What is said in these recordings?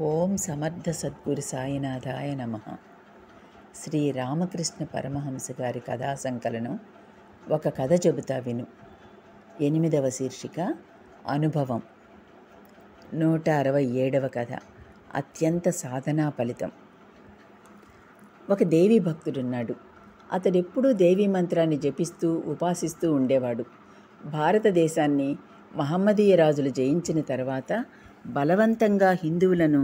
ఓం సమర్థ సద్గురు సాయినాథాయ నమః. శ్రీ రామకృష్ణ పరమహంస గారి కథా సంకలనం ఒక కథ చెబుతా విను. 8వ శీర్షిక అనుభవం. 167వ కథ అత్యంత సాధనా ఫలితం. ఒక దేవీ భక్తుడున్నాడు. అతడెప్పుడూ దేవీ మంత్రాన్ని జపిస్తూ ఉపాసిస్తూ ఉండేవాడు. భారతదేశాన్ని మహమ్మదీయ రాజులు జయించిన తర్వాత బలవంతంగా హిందువులను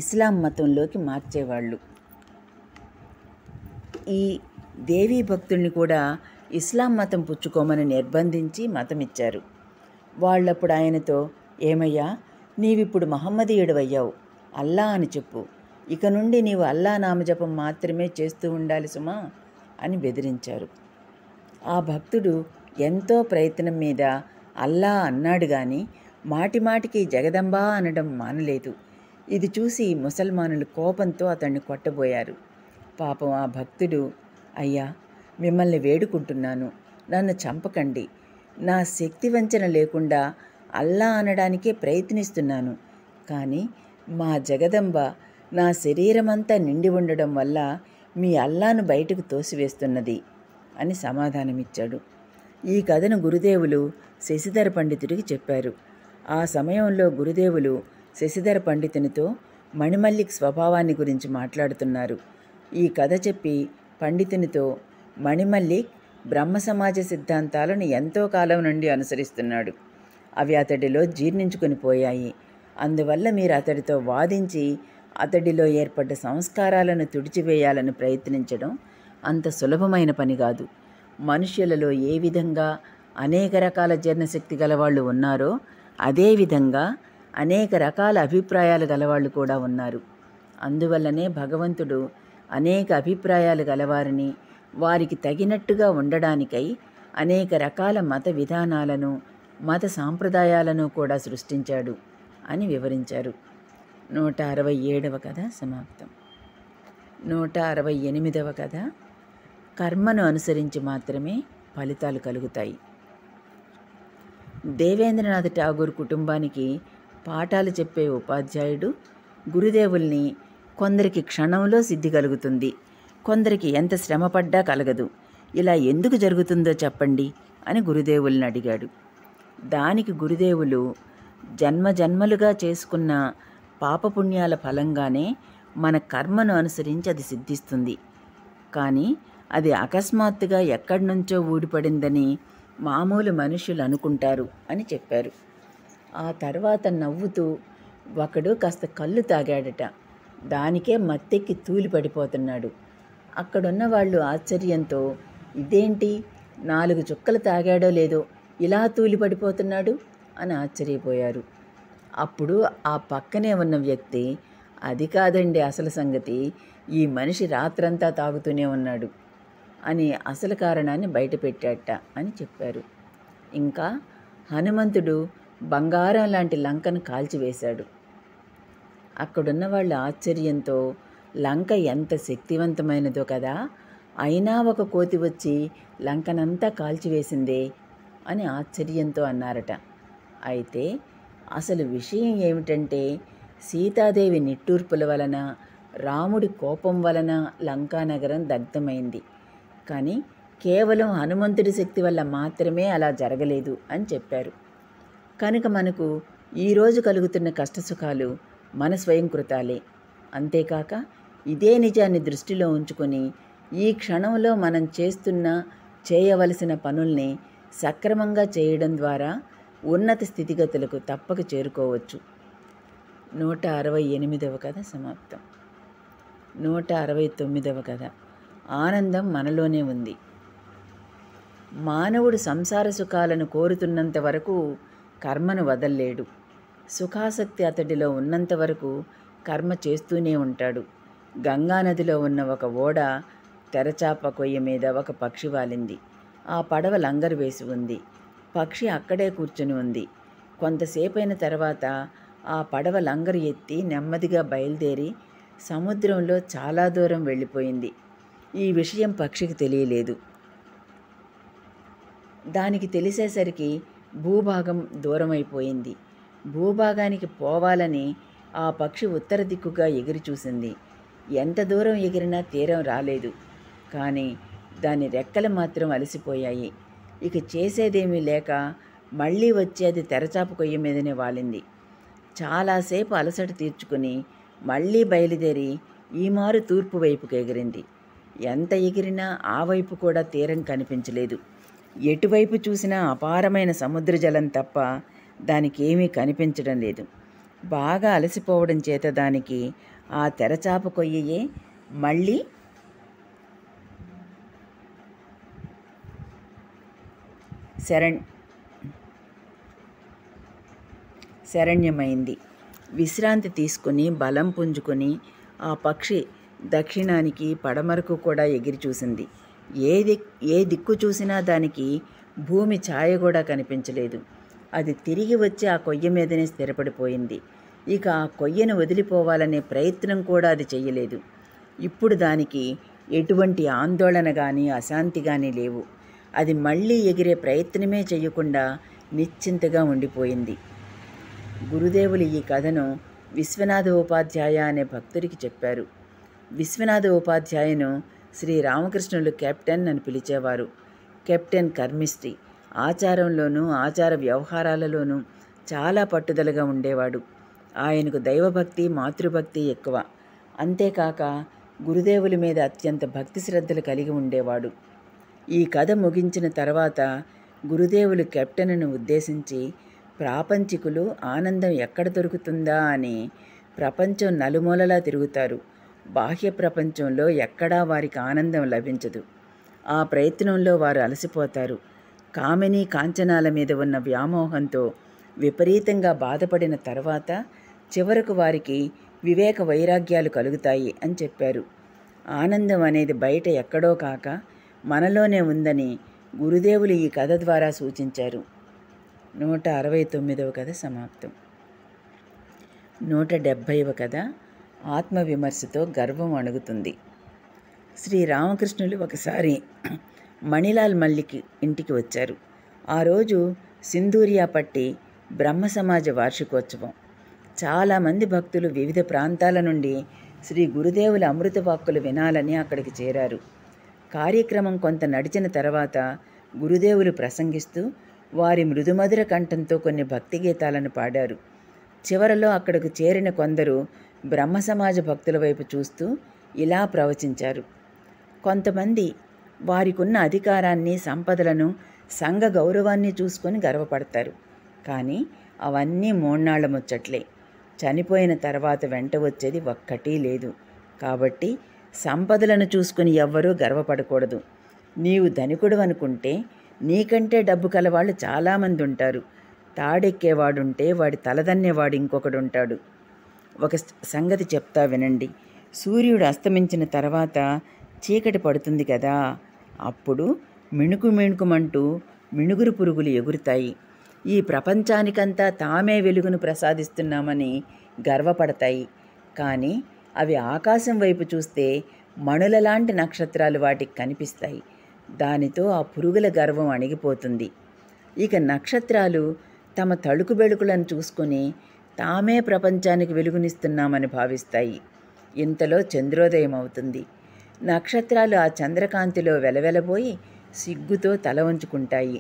ఇస్లాం మతంలోకి మార్చేవాళ్ళు. ఈ దేవీ భక్తుల్ని కూడా ఇస్లాం మతం పుచ్చుకోమని నిర్బంధించి మతమిచ్చారు. వాళ్ళప్పుడు ఆయనతో, ఏమయ్యా, నీవిప్పుడు మహమ్మదీయుడవయ్యావు, అల్లా అని చెప్పు, ఇక నుండి నీవు అల్లా నామజపం మాత్రమే చేస్తూ ఉండాలి సుమా అని బెదిరించారు. ఆ భక్తుడు ఎంతో ప్రయత్నం మీద అల్లా అన్నాడు గాని మాటిమాటికి జగదంబా అనడం మానలేదు. ఇది చూసి ముసల్మానులు కోపంతో అతన్ని కొట్టబోయారు. పాపం ఆ భక్తుడు, అయ్యా, మిమ్మల్ని వేడుకుంటున్నాను, నన్ను చంపకండి, నా శక్తి వంచన లేకుండా అల్లా అనడానికే ప్రయత్నిస్తున్నాను, కానీ మా జగదంబ నా శరీరమంతా నిండి ఉండడం వల్ల మీ అల్లాను బయటకు తోసివేస్తున్నది అని సమాధానమిచ్చాడు. ఈ కథను గురుదేవులు శశిధర పండితుడికి చెప్పారు. ఆ సమయంలో గురుదేవులు శశిధర పండితునితో మణిమల్లిక్ స్వభావాన్ని గురించి మాట్లాడుతున్నారు. ఈ కథ చెప్పి పండితునితో, మణిమల్లిక్ బ్రహ్మ సమాజ సిద్ధాంతాలను ఎంతో కాలం నుండి అనుసరిస్తున్నాడు, అవి అతడిలో జీర్ణించుకొని పోయాయి, అందువల్ల మీరు అతడితో వాదించి అతడిలో ఏర్పడ్డ సంస్కారాలను తుడిచివేయాలని ప్రయత్నించడం అంత సులభమైన పని కాదు. మనుష్యులలో ఏ విధంగా అనేక రకాల జీర్ణశక్తి గలవాళ్ళు ఉన్నారో అదేవిధంగా అనేక రకాల అభిప్రాయాలు గలవాళ్ళు కూడా ఉన్నారు. అందువల్లనే భగవంతుడు అనేక అభిప్రాయాలు గలవారిని వారికి తగినట్టుగా ఉండడానికై అనేక రకాల మత విధానాలను మత సాంప్రదాయాలను కూడా సృష్టించాడు అని వివరించారు. 167వ కథ సమాప్తం. 168వ కథ కర్మను అనుసరించి మాత్రమే ఫలితాలు కలుగుతాయి. దేవేంద్రనాథ్ ఠాగూర్ కుటుంబానికి పాఠాలు చెప్పే ఉపాధ్యాయుడు గురుదేవుల్ని, కొందరికి క్షణంలో సిద్ధి కలుగుతుంది, కొందరికి ఎంత శ్రమపడ్డా కలగదు, ఇలా ఎందుకు జరుగుతుందో చెప్పండి అని గురుదేవుల్ని అడిగాడు. దానికి గురుదేవులు, జన్మజన్మలుగా చేసుకున్న పాపపుణ్యాల ఫలంగానే మన కర్మను అనుసరించి అది సిద్ధిస్తుంది, కానీ అది అకస్మాత్తుగా ఎక్కడి నుంచో ఊడిపడిందని మామూలు మనుషులు అనుకుంటారు అని చెప్పారు. ఆ తర్వాత నవ్వుతూ, ఒకడు కాస్త కళ్ళు తాగాడట, దానికే మత్తెక్కి తూలి పడిపోతున్నాడు. అక్కడున్న వాళ్ళు ఆశ్చర్యంతో, ఇదేంటి, 4 చుక్కలు తాగాడో లేదో ఇలా తూలి పడిపోతున్నాడు అని ఆశ్చర్యపోయారు. అప్పుడు ఆ పక్కనే ఉన్న వ్యక్తి, అది కాదండి అసలు సంగతి, ఈ మనిషి రాత్రంతా తాగుతూనే ఉన్నాడు అని అసలు కారణాన్ని బయటపెట్టాట అని చెప్పారు. ఇంకా హనుమంతుడు బంగారం లాంటి లంకను కాల్చివేశాడు. అక్కడున్న వాళ్ళ ఆశ్చర్యంతో, లంక ఎంత శక్తివంతమైనదో కదా, అయినా ఒక కోతి వచ్చి లంకనంతా కాల్చివేసిందే అని ఆశ్చర్యంతో అన్నారట. అయితే అసలు విషయం ఏమిటంటే, సీతాదేవి నిట్టూర్పుల వలన, రాముడి కోపం వలన లంకానగరం దగ్ధమైంది, కానీ కేవలం హనుమంతుడి శక్తి వల్ల మాత్రమే అలా జరగలేదు అని చెప్పారు. కనుక మనకు ఈరోజు కలుగుతున్న కష్టసుఖాలు మన స్వయంకృతాలే. అంతేకాక ఇదే నిజాన్ని దృష్టిలో ఉంచుకొని ఈ క్షణంలో మనం చేయవలసిన పనుల్ని సక్రమంగా చేయడం ద్వారా ఉన్నత స్థితిగతులకు తప్పక చేరుకోవచ్చు. 168వ కథ సమాప్తం. 169వ కథ ఆనందం మనలోనే ఉంది. మానవుడు సంసార సుఖాలను కోరుతున్నంత వరకు కర్మను వదల్లేడు. సుఖాసక్తి అతడిలో ఉన్నంత వరకు కర్మ చేస్తూనే ఉంటాడు. గంగానదిలో ఉన్న ఒక ఓడ తెరచాప కొయ్య మీద ఒక పక్షి వాలింది. ఆ పడవ లంగరు వేసి ఉంది. పక్షి అక్కడే కూర్చుని ఉంది. కొంతసేపైన తర్వాత ఆ పడవ లంగరు ఎత్తి నెమ్మదిగా బయలుదేరి సముద్రంలో చాలా దూరం వెళ్ళిపోయింది. ఈ విషయం పక్షికి తెలియలేదు. దానికి తెలిసేసరికి భూభాగం దూరమైపోయింది. భూభాగానికి పోవాలని ఆ పక్షి ఉత్తర దిక్కుగా ఎగిరి చూసింది. ఎంత దూరం ఎగిరినా తీరం రాలేదు. కానీ దాని రెక్కలు మాత్రం అలసిపోయాయి. ఇక చేసేదేమీ లేక మళ్ళీ వచ్చి అది తెరచాప కొయ్య మీదనే వాలింది. చాలాసేపు అలసట తీర్చుకుని మళ్ళీ బయలుదేరి ఈమారు తూర్పు వైపుకు ఎగిరింది. ఎంత ఎగిరినా ఆ వైపు కూడా తీరం కనిపించలేదు. ఎటువైపు చూసినా అపారమైన సముద్ర జలం తప్ప దానికి ఏమీ కనిపించడం లేదు. బాగా అలసిపోవడం చేత దానికి ఆ తెరచాప కొయ్యయే మళ్ళీ శరణ్యమైంది. విశ్రాంతి తీసుకుని బలం పుంజుకొని ఆ పక్షి దక్షిణానికి పడమరకు కూడా ఎగిరి చూసింది. ఏ దిక్కు చూసినా దానికి భూమి ఛాయ కూడా కనిపించలేదు. అది తిరిగి వచ్చి ఆ కొయ్య మీదనే స్థిరపడిపోయింది. ఇక ఆ కొయ్యను వదిలిపోవాలనే ప్రయత్నం కూడా అది చెయ్యలేదు. ఇప్పుడు దానికి ఎటువంటి ఆందోళన కానీ అశాంతి కానీ లేవు. అది మళ్ళీ ఎగిరే ప్రయత్నమే చేయకుండా నిశ్చింతగా ఉండిపోయింది. గురుదేవులు ఈ కథను విశ్వనాథ ఉపాధ్యాయ అనే భక్తుడికి చెప్పారు. విశ్వనాథ ఉపాధ్యాయను శ్రీ రామకృష్ణులు కెప్టెన్ అని పిలిచేవారు. కెప్టెన్ కర్మిష్టి. ఆచారంలోనూ ఆచార వ్యవహారాలలోనూ చాలా పట్టుదలగా ఉండేవాడు. ఆయనకు దైవభక్తి మాతృభక్తి ఎక్కువ. అంతేకాక గురుదేవుల మీద అత్యంత భక్తి శ్రద్ధలు కలిగి ఉండేవాడు. ఈ కథ ముగించిన తర్వాత గురుదేవులు కెప్టెన్ను ఉద్దేశించి, ప్రాపంచికులు ఆనందం ఎక్కడ దొరుకుతుందా అని ప్రపంచం నలుమూలలా తిరుగుతారు. బాహ్య ప్రపంచంలో ఎక్కడా వారికి ఆనందం లభించదు. ఆ ప్రయత్నంలో వారు అలసిపోతారు. కామిని కాంచనాల మీద ఉన్న వ్యామోహంతో విపరీతంగా బాధపడిన తర్వాత చివరకు వారికి వివేక వైరాగ్యాలు కలుగుతాయి అని చెప్పారు. ఆనందం అనేది బయట ఎక్కడో కాక మనలోనే ఉందని గురుదేవులు ఈ కథ ద్వారా సూచించారు. 169వ కథ సమాప్తం. 170వ కథ ఆత్మవిమర్శతో గర్వం అణుగుతుంది. శ్రీరామకృష్ణులు ఒకసారి మణిలాల్ మల్లికి ఇంటికి వచ్చారు. ఆ రోజు సింధూరియా పట్టి బ్రహ్మ సమాజ వార్షికోత్సవం. చాలామంది భక్తులు వివిధ ప్రాంతాల నుండి శ్రీ గురుదేవుల అమృత వాక్కులు వినాలని అక్కడికి చేరారు. కార్యక్రమం కొంత నడిచిన తర్వాత గురుదేవులు ప్రసంగిస్తూ వారి మృదుమధుర కంఠంతో కొన్ని భక్తి గీతాలను పాడారు. చివరలో అక్కడకు చేరిన కొందరు బ్రహ్మ సమాజ భక్తుల వైపు చూస్తూ ఇలా ప్రవచించారు. కొంతమంది వారికున్న అధికారాన్ని, సంపదలను, సంఘ గౌరవాన్ని చూసుకొని గర్వపడతారు. కానీ అవన్నీ మూన్నాళ్ల ముచ్చట్లే. చనిపోయిన తర్వాత వెంట వచ్చేది ఒక్కటీ లేదు. కాబట్టి సంపదలను చూసుకుని ఎవ్వరూ గర్వపడకూడదు. నీవు ధనికుడు అనుకుంటే నీకంటే డబ్బు కలవాళ్ళు చాలామంది ఉంటారు. తాడెక్కేవాడుంటే వాడి తలదన్నేవాడు ఇంకొకడుంటాడు. ఒక సంగతి చెప్తా వినండి. సూర్యుడు అస్తమించిన తర్వాత చీకటి పడుతుంది కదా, అప్పుడు మిణుకు మిణుకుమంటూ మిణుగురు పురుగులు ఎగురుతాయి. ఈ ప్రపంచానికంతా తామే వెలుగును ప్రసాదిస్తున్నామని గర్వపడతాయి. కానీ అవి ఆకాశం వైపు చూస్తే మణులలాంటి నక్షత్రాలు వాటికి కనిపిస్తాయి. దానితో ఆ పురుగుల గర్వం అణిగిపోతుంది. ఇక నక్షత్రాలు తమ తళుకు బెళుకులను చూసుకొని తామే ప్రపంచానికి వెలుగునిస్తున్నామని భావిస్తాయి. ఇంతలో చంద్రోదయం అవుతుంది. నక్షత్రాలు ఆ చంద్రకాంతిలో వెలవెలబోయి సిగ్గుతో తల వంచుకుంటాయి.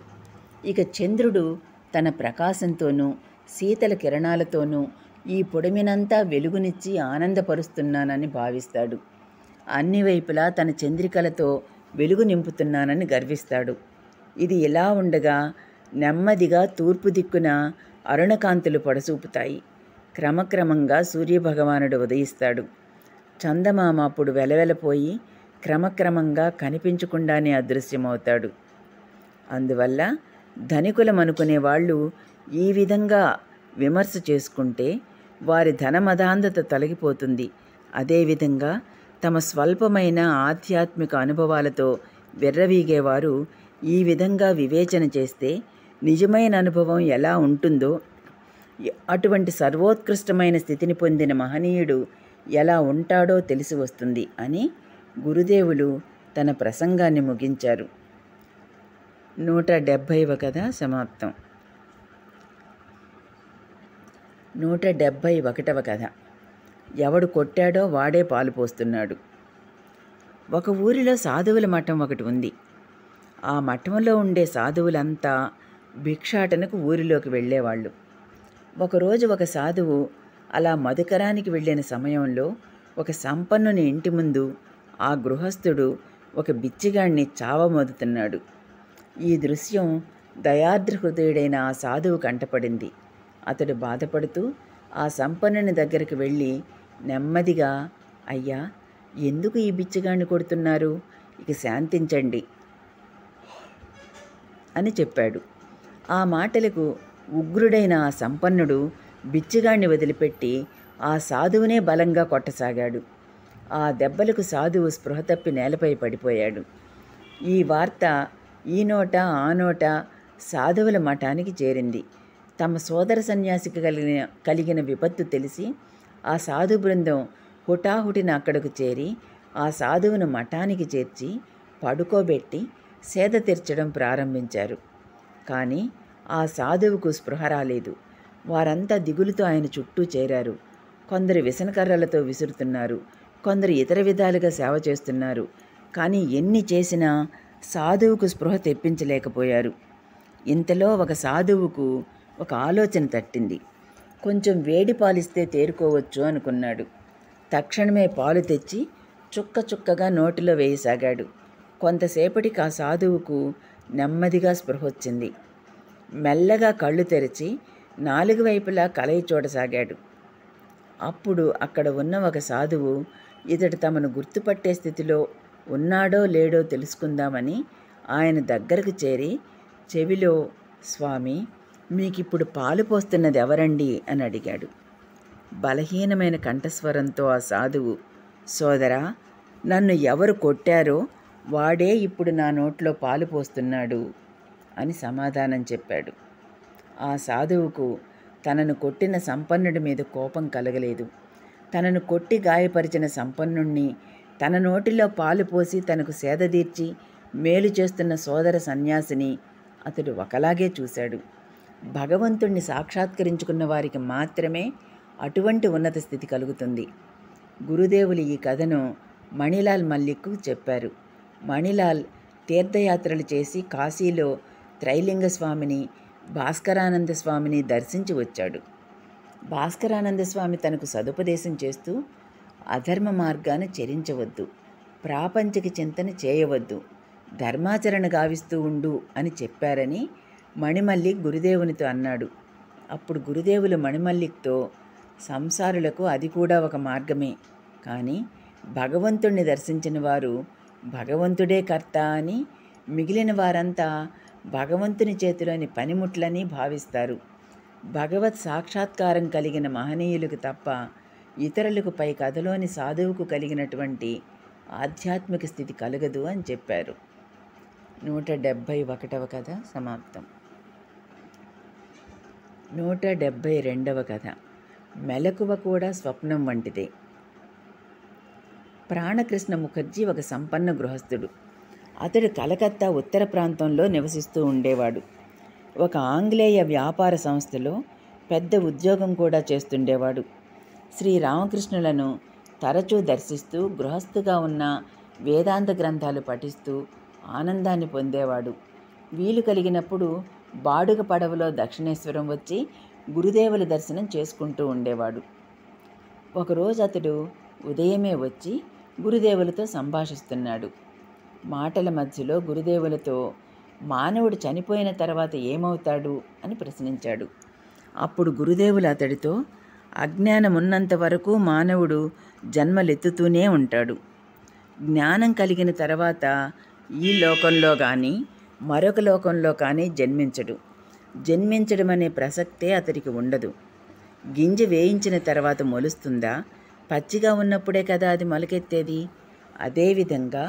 ఇక చంద్రుడు తన ప్రకాశంతోనూ శీతల కిరణాలతోనూ ఈ పొడిమినంతా వెలుగునిచ్చి ఆనందపరుస్తున్నానని భావిస్తాడు. అన్ని వైపులా తన చంద్రికలతో వెలుగు నింపుతున్నానని గర్విస్తాడు. ఇది ఇలా ఉండగా నెమ్మదిగా తూర్పు దిక్కున అరుణకాంతులు పొడసూపుతాయి. క్రమక్రమంగా సూర్యభగవానుడు ఉదయిస్తాడు. చందమామ అప్పుడు వెలవెలపోయి క్రమక్రమంగా కనిపించకుండానే అదృశ్యమవుతాడు. అందువల్ల ధనికులమనుకునే వాళ్ళు ఈ విధంగా విమర్శ చేసుకుంటే వారి ధనమదాంధత తొలగిపోతుంది. అదేవిధంగా తమ స్వల్పమైన ఆధ్యాత్మిక అనుభవాలతో విర్రవీగేవారు ఈ విధంగా వివేచన చేస్తే నిజమైన అనుభవం ఎలా ఉంటుందో, అటువంటి సర్వోత్కృష్టమైన స్థితిని పొందిన మహనీయుడు ఎలా ఉంటాడో తెలిసి వస్తుంది అని గురుదేవులు తన ప్రసంగాన్ని ముగించారు. 170వ కథ సమాప్తం. 171వ కథ ఎవడు కొట్టాడో వాడే పాలు పోస్తున్నాడు. ఒక ఊరిలో సాధువుల మఠం ఒకటి ఉంది. ఆ మఠంలో ఉండే సాధువులంతా భిక్షాటనకు ఊరిలోకి వెళ్ళేవాళ్ళు. ఒకరోజు ఒక సాధువు అలా మధుకరానికి వెళ్ళిన సమయంలో ఒక సంపన్నుని ఇంటి ముందు ఆ గృహస్థుడు ఒక బిచ్చిగాణ్ణి చావమోదుతున్నాడు. ఈ దృశ్యం దయార్ద్ర హృదయుడైన ఆ సాధువు కంటపడింది. అతడు బాధపడుతూ ఆ సంపన్నుని దగ్గరికి వెళ్ళి నెమ్మదిగా, అయ్యా, ఎందుకు ఈ బిచ్చగాణ్ణి కొడుతున్నారు? ఇక శాంతించండి అని చెప్పాడు. ఆ మాటలకు ఉగ్రుడైన ఆ సంపన్నుడు బిచ్చగాణ్ణి వదిలిపెట్టి ఆ సాధువునే బలంగా కొట్టసాగాడు. ఆ దెబ్బలకు సాధువు స్పృహ తప్పి నేలపై పడిపోయాడు. ఈ వార్త ఈ నోట ఆ నోట సాధువుల మఠానికి చేరింది. తమ సోదర సన్యాసికి కలిగిన విపత్తు తెలిసి ఆ సాధు బృందం హుటాహుటిన అక్కడకు చేరి ఆ సాధువును మఠానికి చేర్చి పడుకోబెట్టి సేద తీర్చడం ప్రారంభించారు. కానీ ఆ సాధువుకు స్పృహ రాలేదు. వారంతా దిగులుతో ఆయన చుట్టూ చేరారు. కొందరు విసనకర్రలతో విసురుతున్నారు, కొందరు ఇతర విధాలుగా సేవ చేస్తున్నారు. కానీ ఎన్ని చేసినా సాధువుకు స్పృహ తెప్పించలేకపోయారు. ఇంతలో ఒక సాధువుకు ఒక ఆలోచన తట్టింది. కొంచెం వేడి పాలిస్తే తేరుకోవచ్చు అనుకున్నాడు. తక్షణమే పాలు తెచ్చి చుక్క చుక్కగా నోటిలో వేయసాగాడు. కొంతసేపటికి ఆ సాధువుకు నెమ్మదిగా స్పృహ వచ్చింది. మెల్లగా కళ్ళు తెరిచి 4 వైపులా కలయి చూడసాగాడు. అప్పుడు అక్కడ ఉన్న ఒక సాధువు ఇతడు తమను గుర్తుపట్టే స్థితిలో ఉన్నాడో లేడో తెలుసుకుందామని ఆయన దగ్గరకు చేరి చెవిలో, స్వామి, మీకిప్పుడు పాలు పోస్తున్నది ఎవరండి అని అడిగాడు. బలహీనమైన కంఠస్వరంతో ఆ సాధువు, సోదరా, నన్ను ఎవరు కొట్టారో వాడే ఇప్పుడు నా నోట్లో పాలు పోస్తున్నాడు అని సమాధానం చెప్పాడు. ఆ సాధువుకు తనను కొట్టిన సంపన్నుడి మీద కోపం కలగలేదు. తనను కొట్టి గాయపరిచిన సంపన్నుణ్ణి, తన నోటిలో పాలు పోసి తనకు సేదదీర్చి మేలు చేస్తున్న సోదర సన్యాసిని అతడు ఒకలాగే చూశాడు. భగవంతుణ్ణి సాక్షాత్కరించుకున్న వారికి మాత్రమే అటువంటి ఉన్నత స్థితి కలుగుతుంది. గురుదేవులు ఈ కథను మణిలాల్ మల్లిక్కు చెప్పారు. మణిలాల్ తీర్థయాత్రలు చేసి కాశీలో త్రైలింగ స్వామిని, భాస్కరానంద స్వామిని దర్శించి వచ్చాడు. భాస్కరానంద స్వామి తనకు సదుపదేశం చేస్తూ, అధర్మ మార్గాన్ని చరించవద్దు, ప్రాపంచిక చింతన చేయవద్దు, ధర్మాచరణ గావిస్తూ ఉండు అని చెప్పారని మణిమల్లిక్ గురుదేవునితో అన్నాడు. అప్పుడు గురుదేవులు మణిమల్లిక్తో, సంసారులకు అది కూడా ఒక మార్గమే, కానీ భగవంతుణ్ణి దర్శించిన వారు భగవంతుడే కర్త అని, మిగిలిన వారంతా భగవంతుని చేతిలోని పనిముట్లని భావిస్తారు. భగవత్ సాక్షాత్కారం కలిగిన మహనీయులకు తప్ప ఇతరులకు పై కథలోని సాధువుకు కలిగినటువంటి ఆధ్యాత్మిక స్థితి కలగదు అని చెప్పారు. 171వ కథ సమాప్తం. 172వ కథ, మెలకువ కూడా స్వప్నం వంటిదే. ప్రాణకృష్ణ ముఖర్జీ ఒక సంపన్న గృహస్థుడు. అతడు కలకత్తా ఉత్తర ప్రాంతంలో నివసిస్తూ ఉండేవాడు. ఒక ఆంగ్లేయ వ్యాపార సంస్థలో పెద్ద ఉద్యోగం కూడా చేస్తుండేవాడు. శ్రీరామకృష్ణులను తరచూ దర్శిస్తూ గృహస్థుగా ఉన్న వేదాంత గ్రంథాలు పఠిస్తూ ఆనందాన్ని పొందేవాడు. వీలు కలిగినప్పుడు బాడుగ పడవలో దక్షిణేశ్వరం వచ్చి గురుదేవుల దర్శనం చేసుకుంటూ ఉండేవాడు. ఒకరోజు అతడు ఉదయమే వచ్చి గురుదేవులతో సంభాషిస్తున్నాడు. మాటల మధ్యలో గురుదేవులతో, మానవుడు చనిపోయిన తర్వాత ఏమవుతాడు అని ప్రశ్నించాడు. అప్పుడు గురుదేవులు అతడితో, అజ్ఞానం ఉన్నంత వరకు మానవుడు జన్మలెత్తుతూనే ఉంటాడు. జ్ఞానం కలిగిన తర్వాత ఈ లోకంలో కానీ మరొక లోకంలో కానీ జన్మించడు. జన్మించడం అనే ప్రసక్తే అతడికి ఉండదు. గింజ వేయించిన తర్వాత మొలుస్తుందా? పచ్చిగా ఉన్నప్పుడే కదా అది మొలకెత్తేది. అదేవిధంగా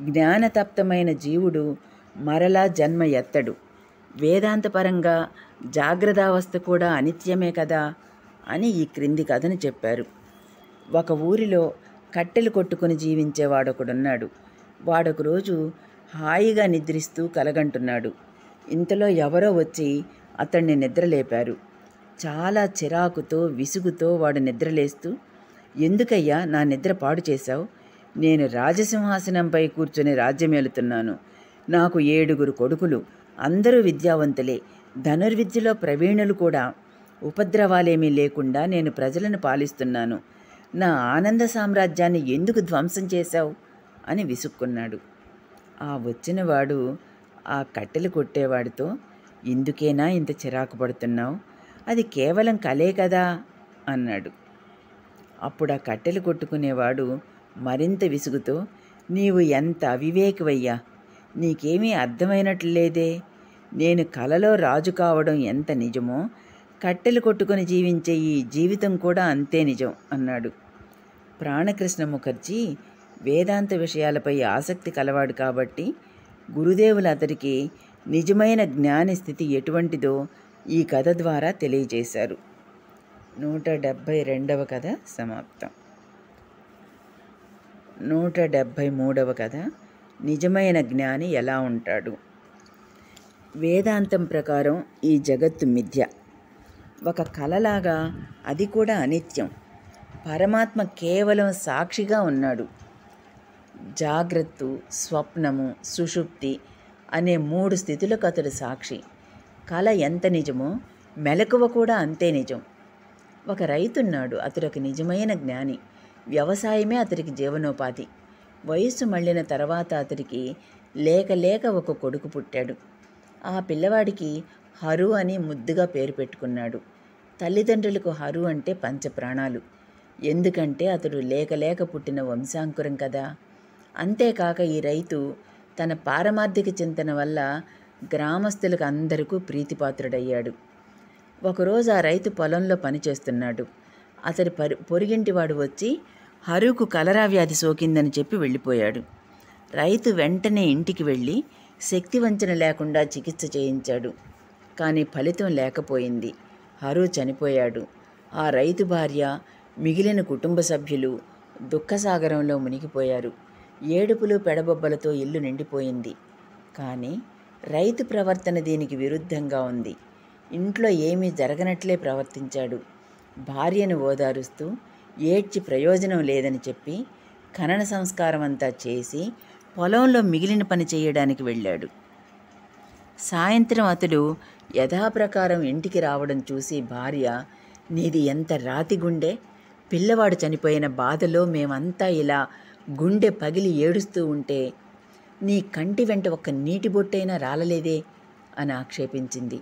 జ్ఞానతప్తమైన జీవుడు మరలా జన్మ ఎత్తడు. వేదాంతపరంగా జాగ్రత్తావస్థ కూడా అనిత్యమే కదా అని ఈ క్రింది కథను చెప్పారు. ఒక ఊరిలో కట్టెలు కొట్టుకుని జీవించేవాడొకడున్నాడు. వాడొక రోజు హాయిగా నిద్రిస్తూ కలగంటున్నాడు. ఇంతలో ఎవరో వచ్చి అతన్ని నిద్రలేపారు. చాలా చిరాకుతో విసుగుతో వాడు నిద్రలేస్తూ, ఎందుకయ్యా నా నిద్ర పాడు చేశావు? నేను రాజసింహాసనంపై కూర్చొని రాజ్యమేలుతున్నాను. నాకు 7 కొడుకులు, అందరూ విద్యావంతులే, ధనుర్విద్యలో ప్రవీణులు కూడా. ఉపద్రవాలేమీ లేకుండా నేను ప్రజలను పాలిస్తున్నాను. నా ఆనంద సామ్రాజ్యాన్ని ఎందుకు ధ్వంసం చేశావు అని విసుక్కున్నాడు. ఆ వచ్చినవాడు ఆ కట్టెలు కొట్టేవాడితో, ఇందుకేనా ఇంత చిరాకు పడుతున్నావు? అది కేవలం కలే కదా అన్నాడు. అప్పుడు ఆ కట్టెలు కొట్టుకునేవాడు మరింత విసుగుతో, నీవు ఎంత అవివేకవయ్యా, నీకేమీ అర్థమైనట్లు లేదే. నేను కలలో రాజు కావడం ఎంత నిజమో, కట్టెలు కొట్టుకొని జీవించే ఈ జీవితం కూడా అంతే నిజం అన్నాడు. ప్రాణకృష్ణ ముఖర్జీ వేదాంత విషయాలపై ఆసక్తి కలవాడు కాబట్టి గురుదేవులు అతడికి నిజమైన జ్ఞాని స్థితి ఎటువంటిదో ఈ కథ ద్వారా తెలియజేశారు. 172వ కథ సమాప్తం. 173వ కథ, నిజమైన జ్ఞాని ఎలా ఉంటాడు? వేదాంతం ప్రకారం ఈ జగత్తు మిథ్య, ఒక కలలాగా, అది కూడా అనిత్యం. పరమాత్మ కేవలం సాక్షిగా ఉన్నాడు. జాగ్రత్త, స్వప్నము, సుషుప్తి అనే 3 స్థితులకు అతడు సాక్షి. కల ఎంత నిజమో మెలకువ కూడా అంతే నిజం. ఒక రైతున్నాడు, అతడొక నిజమైన జ్ఞాని. వ్యవసాయమే అతడికి జీవనోపాధి. వయస్సు మళ్ళిన తర్వాత అతడికి లేక ఒక కొడుకు పుట్టాడు. ఆ పిల్లవాడికి హరు అని ముద్దుగా పేరు పెట్టుకున్నాడు. తల్లిదండ్రులకు హరు అంటే పంచప్రాణాలు. ఎందుకంటే అతడు లేక పుట్టిన వంశాంకురం కదా. అంతేకాక ఈ రైతు తన పారమార్థిక చింతన వల్ల గ్రామస్తులకు అందరికీ ప్రీతిపాత్రుడయ్యాడు. ఒకరోజు ఆ రైతు పొలంలో పనిచేస్తున్నాడు. అతడి పొరుగింటివాడు వచ్చి హరుకు కలరా వ్యాధి సోకిందని చెప్పి వెళ్ళిపోయాడు. రైతు వెంటనే ఇంటికి వెళ్ళి శక్తివంచన లేకుండా చికిత్స చేయించాడు. కానీ ఫలితం లేకపోయింది. హరు చనిపోయాడు. ఆ రైతు భార్య, మిగిలిన కుటుంబ సభ్యులు దుఃఖసాగరంలో మునిగిపోయారు. ఏడుపులు పెడబొబ్బలతో ఇల్లు నిండిపోయింది. కానీ రైతు ప్రవర్తన దీనికి విరుద్ధంగా ఉంది. ఇంట్లో ఏమీ జరగనట్లే ప్రవర్తించాడు. భార్యను ఓదారుస్తూ ఏడ్చి ప్రయోజనం లేదని చెప్పి ఖనన సంస్కారం అంతా చేసి పొలంలో మిగిలిన పని చేయడానికి వెళ్ళాడు. సాయంత్రం అతడు యథాప్రకారం ఇంటికి రావడం చూసి భార్య, నీది ఎంత రాతి గుండె, పిల్లవాడు చనిపోయిన బాధలో మేమంతా ఇలా గుండె పగిలి ఏడుస్తూ ఉంటే నీ కంటి వెంట ఒక్క నీటి బొట్టైనా రాలలేదే అని ఆక్షేపించింది.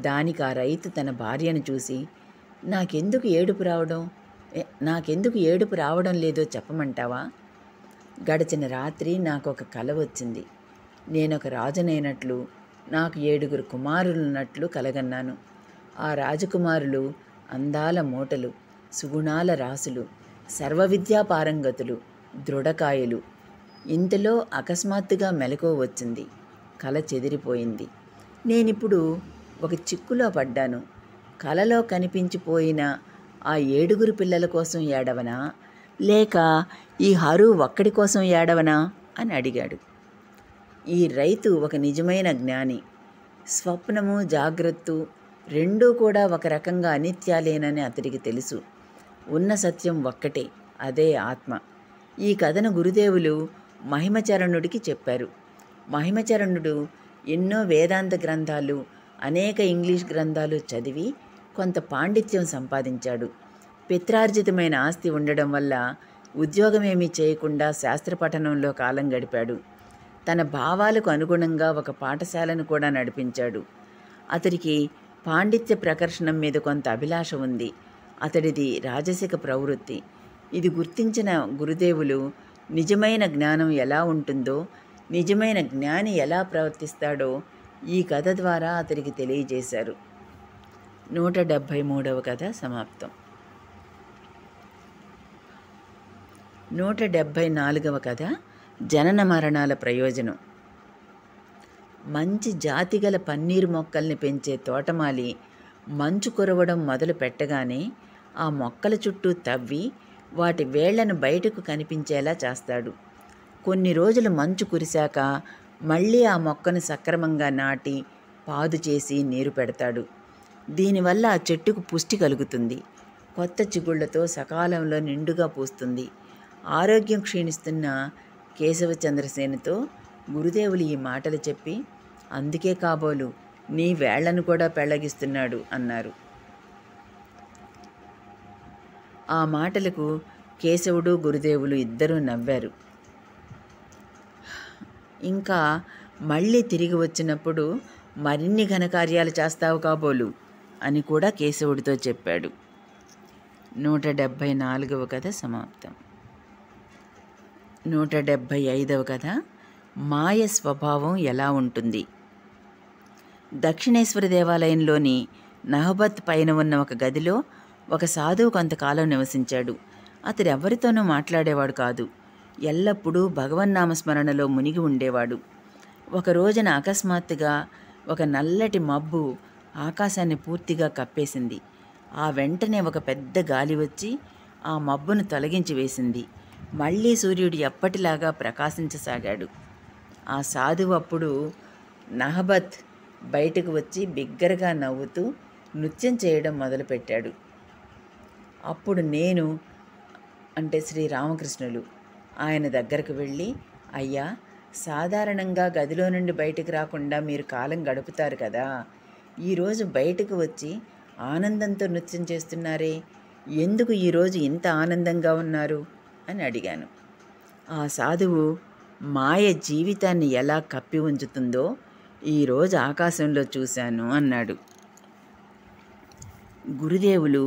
దానికి ఆ రైతు తన భార్యను చూసి, నాకెందుకు ఏడుపు రావడం లేదో చెప్పమంటావా? గడిచిన రాత్రి నాకు ఒక కల వచ్చింది. నేనొక రాజునైనట్లు, నాకు 7 కుమారులున్నట్లు కలగన్నాను. ఆ రాజకుమారులు అందాల మూటలు, సుగుణాల రాసులు, సర్వవిద్యా పారంగతులు, దృఢకాయలు. ఇంతలో అకస్మాత్తుగా మెలకువ వచ్చింది. కల చెదిరిపోయింది. నేనిప్పుడు ఒక చిక్కులో పడ్డాను. కలలో కనిపించిపోయిన ఆ 7 పిల్లల కోసం ఏడవనా, లేక ఈ హరు ఒక్కడి కోసం ఏడవనా అని అడిగాడు. ఈ రైతు ఒక నిజమైన జ్ఞాని. స్వప్నము, జాగ్రత్త రెండూ కూడా ఒక రకంగా అనిత్యాలేనని అతడికి తెలుసు. ఉన్న సత్యం ఒక్కటే, అదే ఆత్మ. ఈ కథను గురుదేవులు మహిమచరణుడికి చెప్పారు. మహిమచరణుడు ఎన్నో వేదాంత గ్రంథాలు, అనేక ఇంగ్లీష్ గ్రంథాలు చదివి కొంత పాండిత్యం సంపాదించాడు. పిత్రార్జితమైన ఆస్తి ఉండడం వల్ల ఉద్యోగమేమీ చేయకుండా శాస్త్ర పఠనంలో కాలం గడిపాడు. తన భావాలకు అనుగుణంగా ఒక పాఠశాలను కూడా నడిపించాడు. అతడికి పాండిత్య ప్రకర్షణం మీద కొంత అభిలాష ఉంది. అతడిది రాజసిక ప్రవృత్తి. ఇది గుర్తించిన గురుదేవులు నిజమైన జ్ఞానం ఎలా ఉంటుందో, నిజమైన జ్ఞాని ఎలా ప్రవర్తిస్తాడో ఈ కథ ద్వారా అతడికి తెలియజేశారు. 173వ కథ సమాప్తం. 174వ కథ, జనన మరణాల ప్రయోజనం. మంచి జాతిగల పన్నీరు మొక్కల్ని పెంచే తోటమాలి మంచు కురవడం మొదలు పెట్టగానే ఆ మొక్కల చుట్టూ తవ్వి వాటి వేళ్లను బయటకు కనిపించేలా చేస్తాడు. కొన్ని రోజులు మంచు కురిశాక మళ్ళీ ఆ మొక్కను సక్రమంగా నాటి పాదు చేసి నీరు పెడతాడు. దీనివల్ల ఆ చెట్టుకు పుష్టి కలుగుతుంది. కొత్త చిగుళ్లతో సకాలంలో నిండుగా పూస్తుంది. ఆరోగ్యం క్షీణిస్తున్న కేశవచంద్రసేనతో గురుదేవులు ఈ మాటలు చెప్పి, అందుకే కాబోలు నీ వేళ్లను కూడా పెళ్లగిస్తున్నాడు అన్నారు. ఆ మాటలకు కేశవుడు గురుదేవులు ఇద్దరూ నవ్వారు. ఇంకా మళ్ళీ తిరిగి వచ్చినప్పుడు మరిన్ని ఘనకార్యాలు చేస్తావు కాబోలు అని కూడా కేశవుడితో చెప్పాడు. 174వ కథ సమాప్తం. 175వ కథ మాయ స్వభావం ఎలా ఉంటుంది. దక్షిణేశ్వర దేవాలయంలోని నహబత్ పైన ఉన్న ఒక గదిలో ఒక సాధువు కొంతకాలం నివసించాడు. అతడు ఎవరితోనూ మాట్లాడేవాడు కాదు. ఎల్లప్పుడూ భగవన్నామస్మరణలో మునిగి ఉండేవాడు. ఒక రోజున అకస్మాత్తుగా ఒక నల్లటి మబ్బు ఆకాశాన్ని పూర్తిగా కప్పేసింది. ఆ వెంటనే ఒక పెద్ద గాలి వచ్చి ఆ మబ్బును తొలగించి వేసింది. మళ్ళీ సూర్యుడు ఎప్పటిలాగా ప్రకాశించసాగాడు. ఆ సాధువు అప్పుడు నహబత్ బయటకు వచ్చి బిగ్గరగా నవ్వుతూ నృత్యం చేయడం మొదలుపెట్టాడు. అప్పుడు నేను అంటే శ్రీరామకృష్ణులు ఆయన దగ్గరకు వెళ్ళి, అయ్యా, సాధారణంగా గదిలో నుండి బయటకు రాకుండా మీరు కాలం గడుపుతారు కదా, ఈరోజు బయటకు వచ్చి ఆనందంతో నృత్యం చేస్తున్నారే, ఎందుకు ఈరోజు ఇంత ఆనందంగా ఉన్నారు అని అడిగాను. ఆ సాధువు మాయ జీవితాన్ని ఎలా కప్పి ఉంచుతుందో ఈరోజు ఆకాశంలో చూశాను అన్నాడు. గురుదేవులు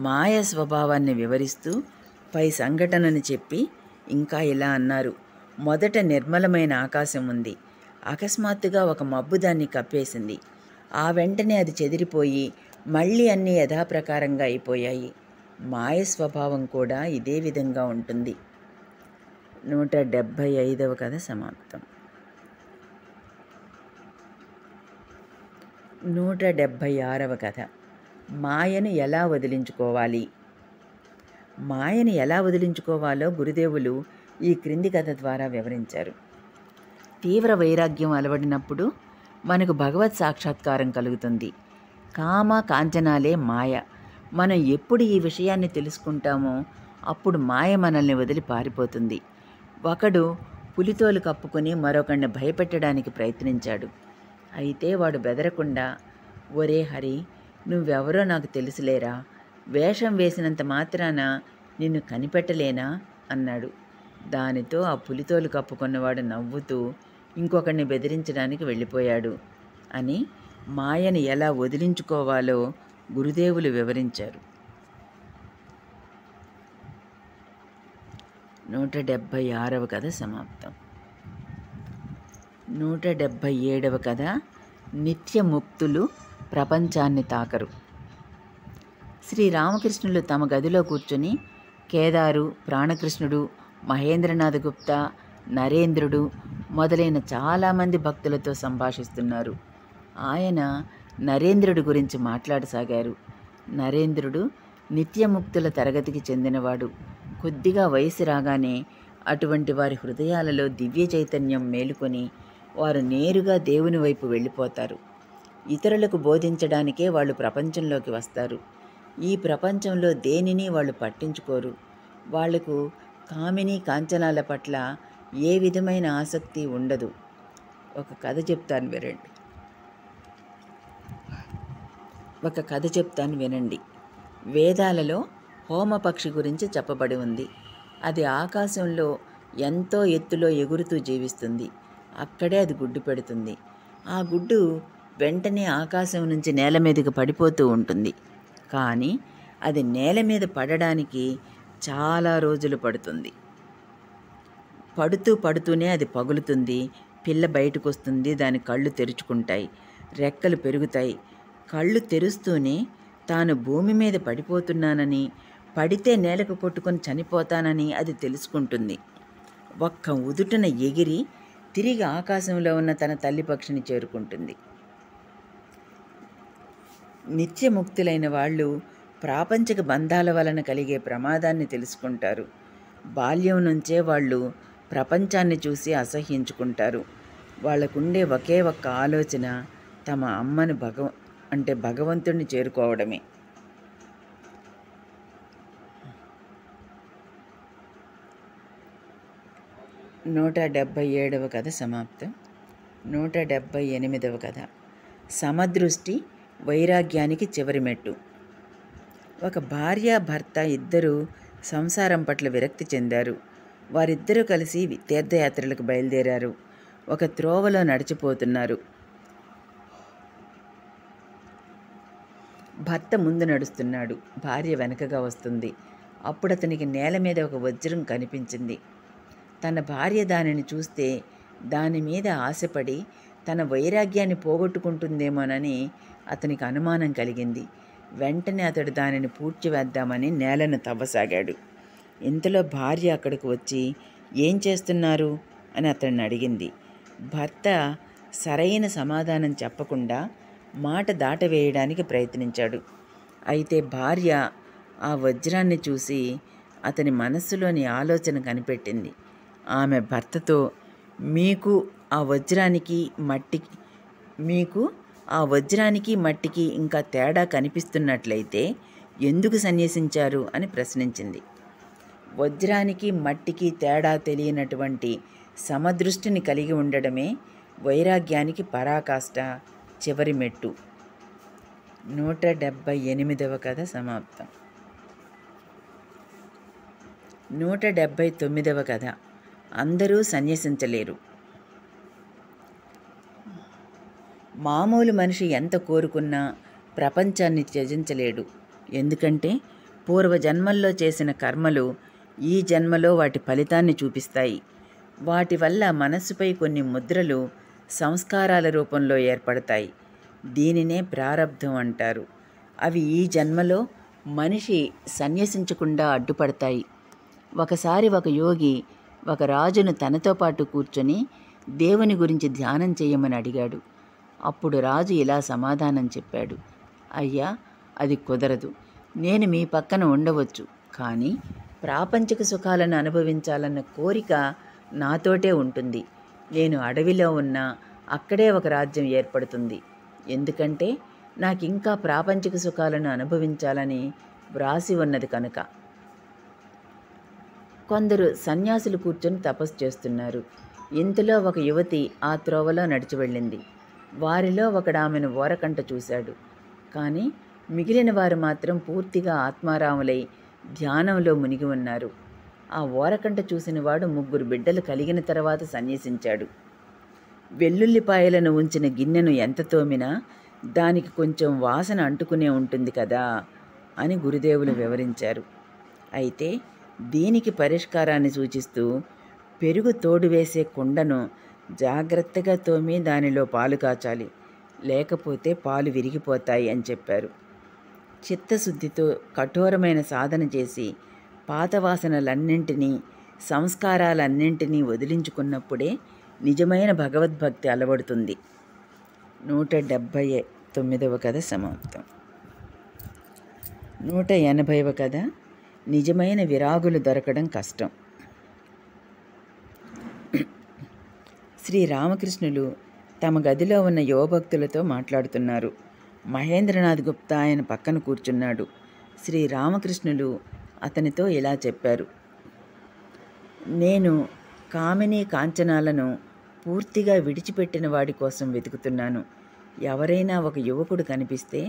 మాయ స్వభావాన్ని వివరిస్తూ పై సంఘటనను చెప్పి ఇంకా ఇలా అన్నారు. మొదట నిర్మలమైన ఆకాశం ఉంది. అకస్మాత్తుగా ఒక మబ్బు దాన్ని కప్పేసింది. ఆ వెంటనే అది చెదిరిపోయి మళ్ళీ అన్నీ యథాప్రకారంగా అయిపోయాయి. మాయ స్వభావం కూడా ఇదే విధంగా ఉంటుంది. 175వ కథ సమాప్తం. 176వ కథ మాయను ఎలా వదిలించుకోవాలి. మాయను ఎలా వదిలించుకోవాలో గురుదేవులు ఈ క్రింది కథ ద్వారా వివరించారు. తీవ్ర వైరాగ్యం అలవడినప్పుడు మనకు భగవత్ సాక్షాత్కారం కలుగుతుంది. కామ కాంచనాలే మాయ. మనం ఎప్పుడు ఈ విషయాన్ని తెలుసుకుంటామో అప్పుడు మాయ మనల్ని వదిలి పారిపోతుంది. ఒకడు పులితోలు కప్పుకొని మరొకడిని భయపెట్టడానికి ప్రయత్నించాడు. అయితే వాడు బెదరకుండా, ఒరే హరి, నువ్వెవరో నాకు తెలుసులేరా, వేషం వేసినంత మాత్రాన నిన్ను కనిపెట్టలేనా అన్నాడు. దానితో ఆ పులితోలు కప్పుకున్నవాడు నవ్వుతూ ఇంకొకడిని బెదిరించడానికి వెళ్ళిపోయాడు అని మాయను ఎలా వదిలించుకోవాలో గురుదేవులు వివరించారు. 176వ కథ సమాప్తం. 177వ కథ నిత్యముక్తులు ప్రపంచాన్ని తాకరు. శ్రీరామకృష్ణులు తమ గదిలో కూర్చొని కేదారు, ప్రాణకృష్ణుడు, మహేంద్రనాథ్ గుప్తా, నరేంద్రుడు మొదలైన చాలామంది భక్తులతో సంభాషిస్తున్నారు. ఆయన నరేంద్రుడి గురించి మాట్లాడసాగారు. నరేంద్రుడు నిత్యముక్తుల తరగతికి చెందినవాడు. కొద్దిగా వయసు రాగానే అటువంటి వారి హృదయాలలో దివ్య చైతన్యం మేలుకొని వారు నేరుగా దేవుని వైపు వెళ్ళిపోతారు. ఇతరులకు బోధించడానికే వాళ్ళు ప్రపంచంలోకి వస్తారు. ఈ ప్రపంచంలో దేనిని వాళ్ళు పట్టించుకోరు. వాళ్లకు కామిని కాంచనాల పట్ల ఏ విధమైన ఆసక్తి ఉండదు. ఒక కథ చెప్తాను వినండి. వేదాలలో హోమపక్షి గురించి చెప్పబడి ఉంది. అది ఆకాశంలో ఎంతో ఎత్తులో ఎగురుతూ జీవిస్తుంది. అక్కడే అది గుడ్డు పెడుతుంది. ఆ గుడ్డు వెంటనే ఆకాశం నుంచి నేల మీదకి పడిపోతూ ఉంటుంది. కానీ అది నేల మీద పడడానికి చాలా రోజులు పడుతుంది. పడుతూనే అది పగులుతుంది. పిల్ల బయటకు వస్తుంది. దాని కళ్ళు తెరుచుకుంటాయి, రెక్కలు పెరుగుతాయి. కళ్ళు తెరుస్తూనే తాను భూమి మీద పడిపోతున్నానని, పడితే నేలకు కొట్టుకొని చనిపోతానని అది తెలుసుకుంటుంది. ఒక్క ఉదుటన ఎగిరి తిరిగి ఆకాశంలో ఉన్న తన తల్లి పక్షిని చేరుకుంటుంది. నిత్యముక్తులైన వాళ్ళు ప్రాపంచిక బంధాల వలన కలిగే ప్రమాదాన్ని తెలుసుకుంటారు. బాల్యం నుంచే వాళ్ళు ప్రపంచాన్ని చూసి అసహ్యించుకుంటారు. వాళ్ళకుండే ఒకే ఒక్క ఆలోచన తమ అమ్మను భగవంతుణ్ణి చేరుకోవడమే. 177వ కథ సమాప్తం. 178వ కథ సమదృష్టి వైరాగ్యానికి చివరి మెట్టు. ఒక భార్య భర్త ఇద్దరూ సంసారం పట్ల విరక్తి చెందారు. వారిద్దరూ కలిసి తీర్థయాత్రలకు బయలుదేరారు. ఒక త్రోవలో నడిచిపోతున్నారు. భర్త ముందు నడుస్తున్నాడు, భార్య వెనకగా వస్తుంది. అప్పుడు అతనికి నేల మీద ఒక వజ్రం కనిపించింది. తన భార్య దానిని చూస్తే దాని మీద ఆశపడి తన వైరాగ్యాన్ని పోగొట్టుకుంటుందేమోనని అతనికి అనుమానం కలిగింది. వెంటనే అతడు దానిని పూడ్చివేద్దామని నేలను తవ్వసాగాడు. ఇంతలో భార్య అక్కడికి వచ్చి ఏం చేస్తున్నారు అని అతన్ని అడిగింది. భర్త సరైన సమాధానం చెప్పకుండా మాట దాటవేయడానికి ప్రయత్నించాడు. అయితే భార్య ఆ వజ్రాన్ని చూసి అతని మనస్సులోని ఆలోచన కనిపెట్టింది. ఆమె భర్తతో మీకు ఆ వజ్రానికి మట్టికి ఇంకా తేడా కనిపిస్తున్నట్లయితే ఎందుకు సన్యసించారు అని ప్రశ్నించింది. వజ్రానికి మట్టికి తేడా తెలియనటువంటి సమదృష్టిని కలిగి ఉండడమే వైరాగ్యానికి పరాకాష్ట, చివరి మెట్టు. 178వ కథ సమాప్తం. 179వ కథ అందరూ సన్యసించలేరు. మామూలు మనిషి ఎంత కోరుకున్నా ప్రపంచాన్ని త్యజించలేడు. ఎందుకంటే పూర్వజన్మల్లో చేసిన కర్మలు ఈ జన్మలో వాటి ఫలితాన్ని చూపిస్తాయి. వాటి వల్ల మనస్సుపై కొన్ని ముద్రలు సంస్కారాల రూపంలో ఏర్పడతాయి. దీనినే ప్రారబ్ధం అంటారు. అవి ఈ జన్మలో మనిషి సన్యసించకుండా అడ్డుపడతాయి. ఒకసారి ఒక యోగి ఒక రాజును తనతో పాటు కూర్చొని దేవుని గురించి ధ్యానం చేయమని అడిగాడు. అప్పుడు రాజు ఇలా సమాధానం చెప్పాడు. అయ్యా, అది కుదరదు. నేను మీ పక్కన ఉండవచ్చు, కానీ ప్రాపంచిక సుఖాలను అనుభవించాలన్న కోరిక నాతోటే ఉంటుంది. నేను అడవిలో ఉన్నా అక్కడే ఒక రాజ్యం ఏర్పడుతుంది. ఎందుకంటే నాకు ఇంకా ప్రాపంచిక సుఖాలను అనుభవించాలని వ్రాసి ఉన్నది కనుక. కొందరు సన్యాసులు కూర్చొని తపస్సు చేస్తున్నారు. ఇంతలో ఒక యువతి ఆ త్రోవలో నడిచి వెళ్ళింది. వారిలో ఒకడు ఆమెను ఓరకంట చూశాడు. కానీ మిగిలిన వారు మాత్రం పూర్తిగా ఆత్మారాములై ధ్యానంలో మునిగి ఉన్నారు. ఆ ఓరకంట చూసిన వాడు 3 బిడ్డలు కలిగిన తర్వాత సన్యసించాడు. వెల్లుల్లిపాయలను ఉంచిన గిన్నెను ఎంత తోమినా దానికి కొంచెం వాసన అంటుకునే ఉంటుంది కదా అని గురుదేవులు వివరించారు. అయితే దీనికి పరిష్కారాన్ని సూచిస్తూ పెరుగు తోడు వేసే కుండను జాగ్రత్తగా తోమి దానిలో పాలు కాచాలి, లేకపోతే పాలు విరిగిపోతాయి అని చెప్పారు. చిత్తశుద్ధితో కఠోరమైన సాధన చేసి పాత వాసనలన్నింటినీ, సంస్కారాలన్నింటినీ వదిలించుకున్నప్పుడే నిజమైన భగవద్భక్తి అలవడుతుంది. 179వ కథ సమాప్తం. 180వ కథ నిజమైన విరాగులు దొరకడం కష్టం. శ్రీ రామకృష్ణులు తమ గదిలో ఉన్న యువభక్తులతో మాట్లాడుతున్నారు. మహేంద్రనాథ్ గుప్తా ఆయన పక్కన కూర్చున్నాడు. శ్రీ రామకృష్ణులు అతనితో ఇలా చెప్పారు. నేను కామినీ కాంచనాలను పూర్తిగా విడిచిపెట్టిన వాడి కోసం వెతుకుతున్నాను. ఎవరైనా ఒక యువకుడు కనిపిస్తే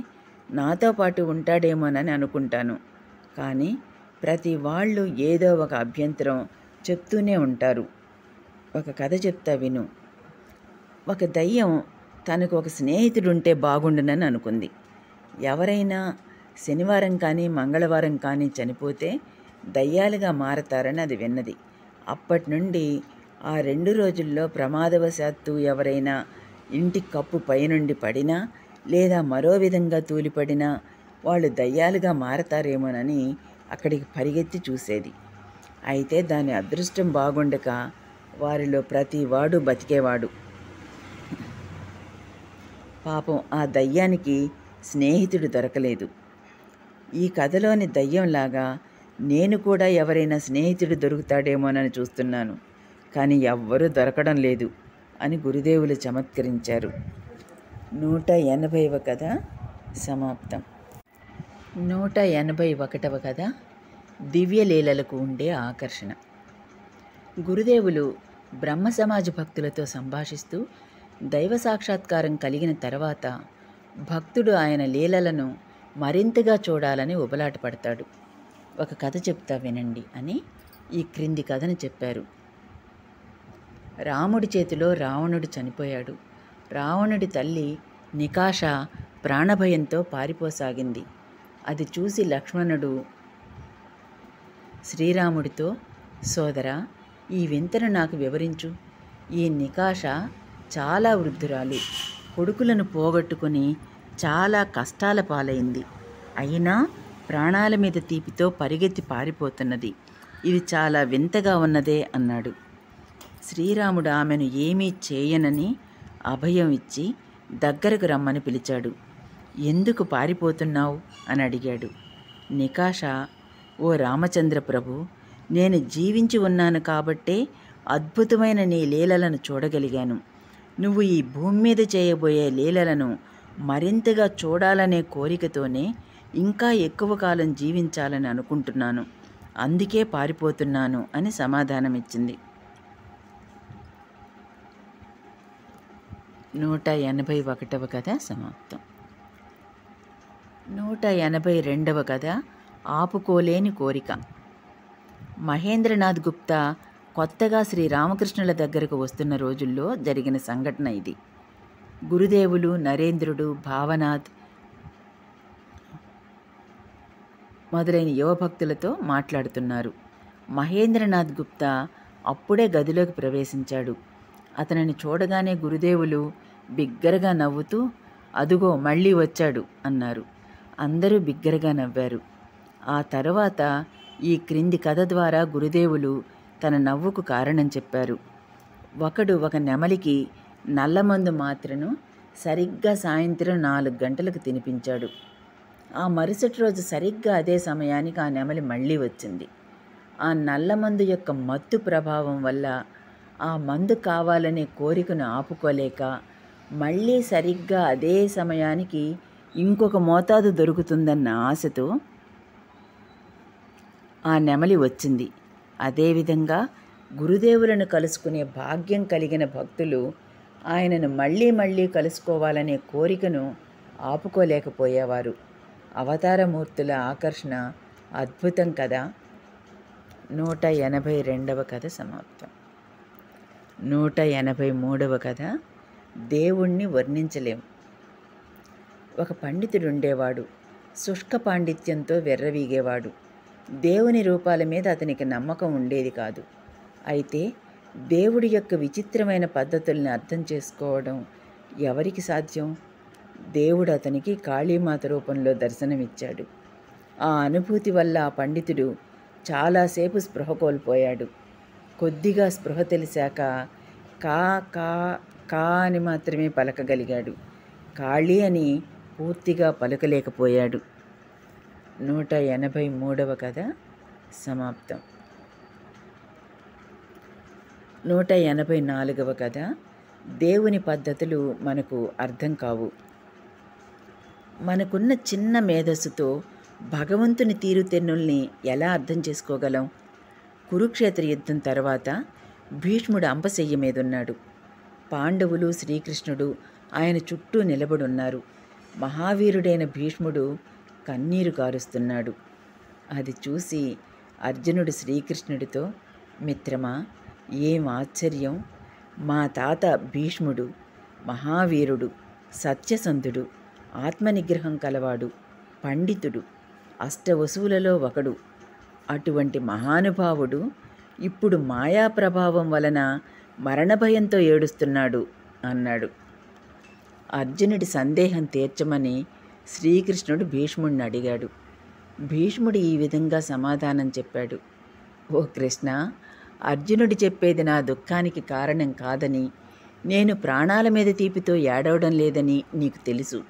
నాతో పాటు ఉంటాడేమోనని అనుకుంటాను. కానీ ప్రతి వాళ్ళు ఏదో ఒక అభ్యంతరం చెప్తూనే ఉంటారు. ఒక కథ చెప్తా విను. ఒక దయ్యం తనకు ఒక స్నేహితుడుంటే బాగుండునని అనుకుంది. ఎవరైనా శనివారం కానీ మంగళవారం కానీ చనిపోతే దయ్యాలుగా మారతారని అది విన్నది. అప్పటి నుండి ఆ 2 రోజుల్లో ప్రమాదవశాత్తు ఎవరైనా ఇంటి కప్పు పైనుండి పడినా లేదా మరో విధంగా తూలిపడినా వాళ్ళు దయ్యాలుగా మారతారేమోనని అక్కడికి పరిగెత్తి చూసేది. అయితే దాని అదృష్టం బాగుండక వారిలో ప్రతి వాడు బతికేవాడు. పాపం ఆ దయ్యానికి స్నేహితుడు దొరకలేదు. ఈ కథలోని దయ్యంలాగా నేను కూడా ఎవరైనా స్నేహితుడు దొరుకుతాడేమోనని చూస్తున్నాను, కానీ ఎవ్వరూ దొరకడం లేదు అని గురుదేవులు చమత్కరించారు. 180వ కథ సమాప్తం. 181వ కథ దివ్యలీలలకు ఉండే ఆకర్షణ. గురుదేవులు బ్రహ్మ సమాజ భక్తులతో సంభాషిస్తూ దైవ సాక్షాత్కారం కలిగిన తర్వాత భక్తుడు ఆయన లీలలను మరింతగా చూడాలని ఉబలాట పడతాడు. ఒక కథ చెప్తా వినండి అని ఈ క్రింది కథను చెప్పారు. రాముడి చేతిలో రావణుడు చనిపోయాడు. రావణుడి తల్లి నికాష ప్రాణభయంతో పారిపోసాగింది. అది చూసి లక్ష్మణుడు శ్రీరాముడితో, సోదరా, ఈ వింతను నాకు వివరించు. ఈ నికాష చాలా వృద్ధురాలు, కొడుకులను పోగొట్టుకుని చాలా కష్టాల పాలైంది. అయినా ప్రాణాల మీద తీపితో పరిగెత్తి పారిపోతున్నది. ఇది చాలా వింతగా ఉన్నదే అన్నాడు. శ్రీరాముడు ఆమెను ఏమీ చేయనని అభయం ఇచ్చి దగ్గరకు రమ్మని పిలిచాడు. ఎందుకు పారిపోతున్నావు అని అడిగాడు. నికాష, ఓ రామచంద్ర ప్రభు, నేను జీవించి ఉన్నాను కాబట్టే అద్భుతమైన నీ లీలలను చూడగలిగాను. నువ్వు ఈ భూమి మీద చేయబోయే లీలలను మరింతగా చూడాలనే కోరికతోనే ఇంకా ఎక్కువ కాలం జీవించాలని అనుకుంటున్నాను. అందుకే పారిపోతున్నాను అని సమాధానమిచ్చింది. 181వ కథ సమాప్తం. 182వ కథ ఆపుకోలేని కోరిక. మహేంద్రనాథ్ గుప్తా కొత్తగా శ్రీరామకృష్ణుల దగ్గరకు వస్తున్న రోజుల్లో జరిగిన సంఘటన ఇది. గురుదేవులు, నరేంద్రుడు, భావనాథ్ మొదలైన యువభక్తులతో మాట్లాడుతున్నారు. మహేంద్రనాథ్ గుప్తా అప్పుడే గదిలోకి ప్రవేశించాడు. అతనిని చూడగానే గురుదేవులు బిగ్గరగా నవ్వుతూ, అదుగో మళ్ళీ వచ్చాడు అన్నారు. అందరూ బిగ్గరగా నవ్వారు. ఆ తర్వాత ఈ క్రింది కథ ద్వారా గురుదేవులు తన నవ్వుకు కారణం చెప్పారు. ఒకడు ఒక నెమలికి నల్లమందు మాత్రను సరిగ్గా సాయంత్రం 4 గంటలకు తినిపించాడు. ఆ మరుసటి రోజు సరిగ్గా అదే సమయానికి ఆ నెమలి మళ్ళీ వచ్చింది. ఆ నల్లమందు యొక్క మత్తు ప్రభావం వల్ల ఆ మందు కావాలనే కోరికను ఆపుకోలేక మళ్ళీ సరిగ్గా అదే సమయానికి ఇంకొక మోతాదు దొరుకుతుందన్న ఆశతో ఆ నెమలి వచ్చింది. అదేవిధంగా గురుదేవులను కలుసుకునే భాగ్యం కలిగిన భక్తులు ఆయనను మళ్ళీ మళ్ళీ కలుసుకోవాలనే కోరికను ఆపుకోలేకపోయేవారు. అవతారమూర్తుల ఆకర్షణ అద్భుతం కదా. 182వ కథ సమాప్తం. 183వ కథ దేవుణ్ణి వర్ణించలేం. ఒక పండితుడుండేవాడు. శుష్క పాండిత్యంతో వెర్రవీగేవాడు. దేవుని రూపాల మీద అతనికి నమ్మకం ఉండేది కాదు. అయితే దేవుడి యొక్క విచిత్రమైన పద్ధతుల్ని అర్థం చేసుకోవడం ఎవరికి సాధ్యం? దేవుడు అతనికి కాళీమాత రూపంలో దర్శనమిచ్చాడు. ఆ అనుభూతి వల్ల ఆ పండితుడు చాలాసేపు స్పృహ కోల్పోయాడు. కొద్దిగా స్పృహ తెలిసాక కా కా కా అని మాత్రమే పలకగలిగాడు. కాళీ అని పూర్తిగా పలకలేకపోయాడు. 183వ కథ సమాప్తం. 184వ కథ దేవుని పద్ధతులు మనకు అర్థం కావు. మనకున్న చిన్న మేధస్సుతో భగవంతుని తీరుతెన్నుల్ని ఎలా అర్థం చేసుకోగలం? కురుక్షేత్ర యుద్ధం తర్వాత భీష్ముడు అంపశయ్య మీదున్నాడు. పాండవులు, శ్రీకృష్ణుడు ఆయన చుట్టూ నిలబడున్నారు. మహావీరుడైన భీష్ముడు కన్నీరు కారుస్తున్నాడు. అది చూసి అర్జునుడు శ్రీకృష్ణుడితో, మిత్రమా, ఏం ఆశ్చర్యం! మా తాత భీష్ముడు మహావీరుడు, సత్యసంధుడు, ఆత్మనిగ్రహం కలవాడు, పండితుడు, అష్టవసువులలో ఒకడు. అటువంటి మహానుభావుడు ఇప్పుడు మాయా ప్రభావం వలన మరణభయంతో ఏడుస్తున్నాడు అన్నాడు. అర్జునుడి సందేహం తీర్చమని శ్రీకృష్ణుడు భీష్ముడిని అడిగాడు. భీష్ముడు ఈ విధంగా సమాధానం చెప్పాడు. ఓ కృష్ణ, అర్జునుడు చెప్పేది నా దుఃఖానికి కారణం కాదని, నేను ప్రాణాల మీద తీపితో ఏడవడం లేదని నీకు తెలుసు.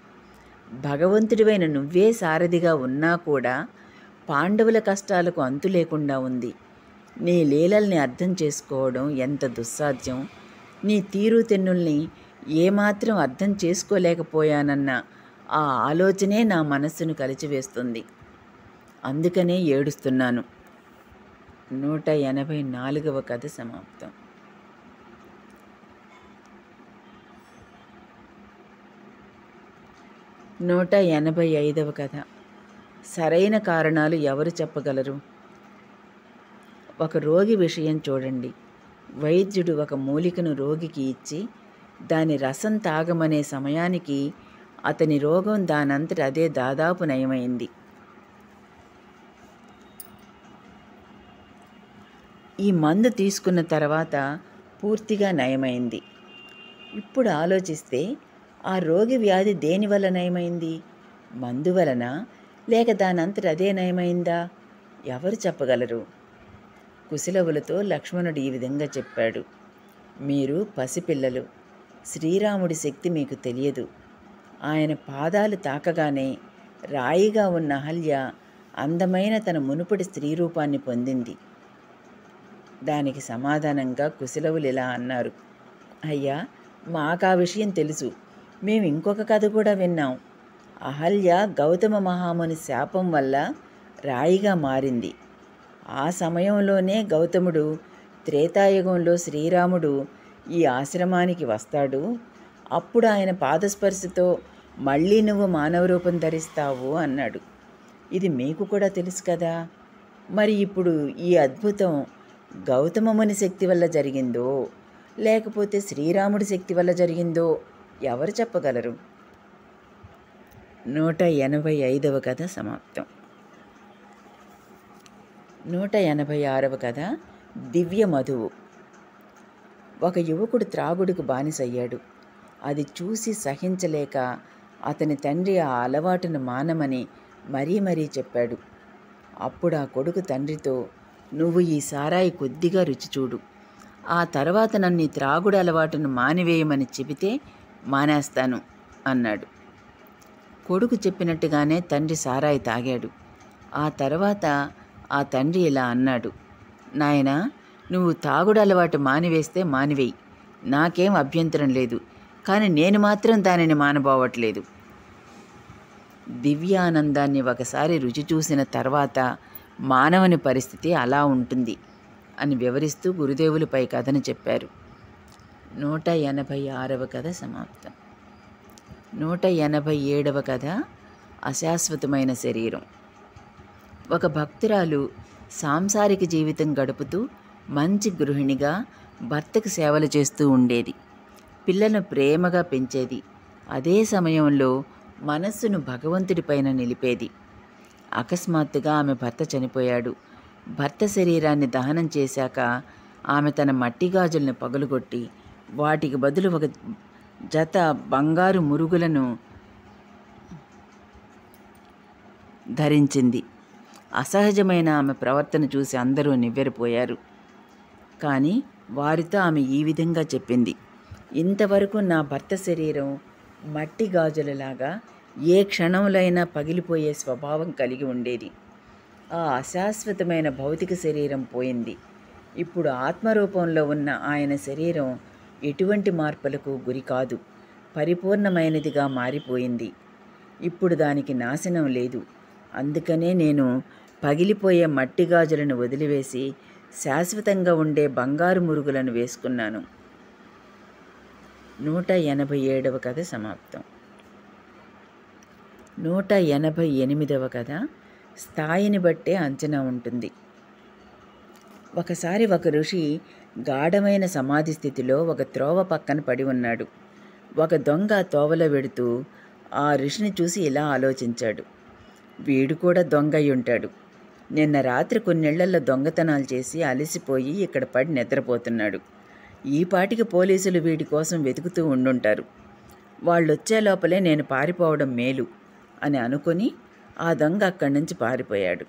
భగవంతుడివైన నువ్వే సారథిగా ఉన్నా కూడా పాండవుల కష్టాలకు అంతు లేకుండా ఉంది. నీ లీలల్ని అర్థం చేసుకోవడం ఎంత దుస్సాధ్యం. నీ తీరుతెన్నుల్ని ఏమాత్రం అర్థం చేసుకోలేకపోయానన్న ఆ ఆలోచనే నా మనస్సును కలిచివేస్తుంది. అందుకనే ఏడుస్తున్నాను. 184వ కథ సమాప్తం. 185వ కథ. సరైన కారణాలు ఎవరు చెప్పగలరు? ఒక రోగి విషయం చూడండి. వైద్యుడు ఒక మూలికను రోగికి ఇచ్చి దాని రసం తాగమనే సమయానికి అతని రోగం దానంతట అదే దాదాపు నయమైంది. ఈ మందు తీసుకున్న తర్వాత పూర్తిగా నయమైంది. ఇప్పుడు ఆలోచిస్తే ఆ రోగి వ్యాధి దేనివల్ల నయమైంది? మందు వలన, లేక దానంతట అదే నయమైందా? ఎవరు చెప్పగలరు? కుశలవులతో లక్ష్మణుడు ఈ విధంగా చెప్పాడు. మీరు పసిపిల్లలు. శ్రీరాముడి శక్తి మీకు తెలియదు. ఆయన పాదాలు తాకగానే రాయిగా ఉన్న అహల్య అందమైన తన మునుపటి స్త్రీ రూపాన్ని పొందింది. దానికి సమాధానంగా కుశలవులు ఇలా అన్నారు. అయ్యా, మాకా విషయం తెలుసు. మేము ఇంకొక కథ కూడా విన్నాం. అహల్య గౌతమ మహాముని శాపం వల్ల రాయిగా మారింది. ఆ సమయంలోనే గౌతముడు త్రేతాయుగంలో శ్రీరాముడు ఈ ఆశ్రమానికి వస్తాడు. అప్పుడు ఆయన పాదస్పర్శతో మళ్ళీ నువ్వు మానవ రూపం ధరిస్తావు అన్నాడు. ఇది మీకు కూడా తెలుసు కదా. మరి ఇప్పుడు ఈ అద్భుతం గౌతమముని శక్తి వల్ల జరిగిందో, లేకపోతే శ్రీరాముడి శక్తి వల్ల జరిగిందో ఎవరు చెప్పగలరు? 185వ కథ సమాప్తం. 186వ కథ. దివ్య మధువు. ఒక యువకుడు త్రాగుడుకు బానిసయ్యాడు. అది చూసి సహించలేక అతని తండ్రి ఆ అలవాటును మానమని మరీ మరీ చెప్పాడు. అప్పుడు ఆ కొడుకు తండ్రితో, నువ్వు ఈ సారాయి కొద్దిగా రుచి చూడు, ఆ తర్వాత నన్ను ఈ త్రాగుడు అలవాటును మానివేయమని చెబితే మానేస్తాను అన్నాడు. కొడుకు చెప్పినట్టుగానే తండ్రి సారాయి తాగాడు. ఆ తర్వాత ఆ తండ్రి ఇలా అన్నాడు. నాయనా, నువ్వు తాగుడు అలవాటు మానివేస్తే మానివేయి, నాకేం అభ్యంతరం లేదు. కానీ నేను మాత్రం దానిని మానబోవట్లేదు. దివ్యానందాన్ని ఒకసారి రుచి చూసిన తర్వాత మానవుని పరిస్థితి అలా ఉంటుంది అని వివరిస్తూ గురుదేవులపై కథను చెప్పారు. 186వ కథ సమాప్తం. 187వ కథ. అశాశ్వతమైన శరీరం. ఒక భక్తురాలు సాంసారిక జీవితం గడుపుతూ మంచి గృహిణిగా భర్తకు సేవలు చేస్తూ ఉండేది. పిల్లను ప్రేమగా పెంచేది. అదే సమయంలో మనస్సును భగవంతుడిపైన నిలిపేది. అకస్మాత్తుగా ఆమె భర్త చనిపోయాడు. భర్త శరీరాన్ని దహనం చేశాక ఆమె తన మట్టి గాజుల్ని పగులుగొట్టి వాటికి బదులు ఒక జత బంగారు మురుగులను ధరించింది. అసహజమైన ఆమె ప్రవర్తన చూసి అందరూ నివ్వెరపోయారు. కానీ వారితో ఆమె ఈ విధంగా చెప్పింది. ఇంతవరకు నా భర్త శరీరం మట్టి గాజులలాగా ఏ క్షణంలోనైనా పగిలిపోయే స్వభావం కలిగి ఉండేది. ఆ అశాశ్వతమైన భౌతిక శరీరం పోయింది. ఇప్పుడు ఆత్మరూపంలో ఉన్న ఆయన శరీరం ఎటువంటి మార్పులకు గురి కాదు, పరిపూర్ణమైనదిగా మారిపోయింది. ఇప్పుడు దానికి నాశనం లేదు. అందుకనే నేను పగిలిపోయే మట్టి గాజులను వదిలివేసి శాశ్వతంగా ఉండే బంగారు మురుగులను వేసుకున్నాను. 187వ కథ సమాప్తం. 188వ కథ. స్థాయిని బట్టే అంచనా ఉంటుంది. ఒకసారి ఒక ఋషి గాఢమైన సమాధి స్థితిలో ఒక త్రోవ పక్కన పడి ఉన్నాడు. ఒక దొంగ తోవలో వెడుతూ ఆ ఋషిని చూసి ఇలా ఆలోచించాడు. వీడు కూడా దొంగ అయి ఉంటాడు. నిన్న రాత్రి కొన్నేళ్లలో దొంగతనాలు చేసి అలసిపోయి ఇక్కడ పడి నిద్రపోతున్నాడు. ఈ పాటికి పోలీసులు వీడి కోసం వెతుకుతూ ఉండుంటారు. వాళ్ళొచ్చే లోపలే నేను పారిపోవడం మేలు అని అనుకుని ఆ దొంగ అక్కడి నుంచి పారిపోయాడు.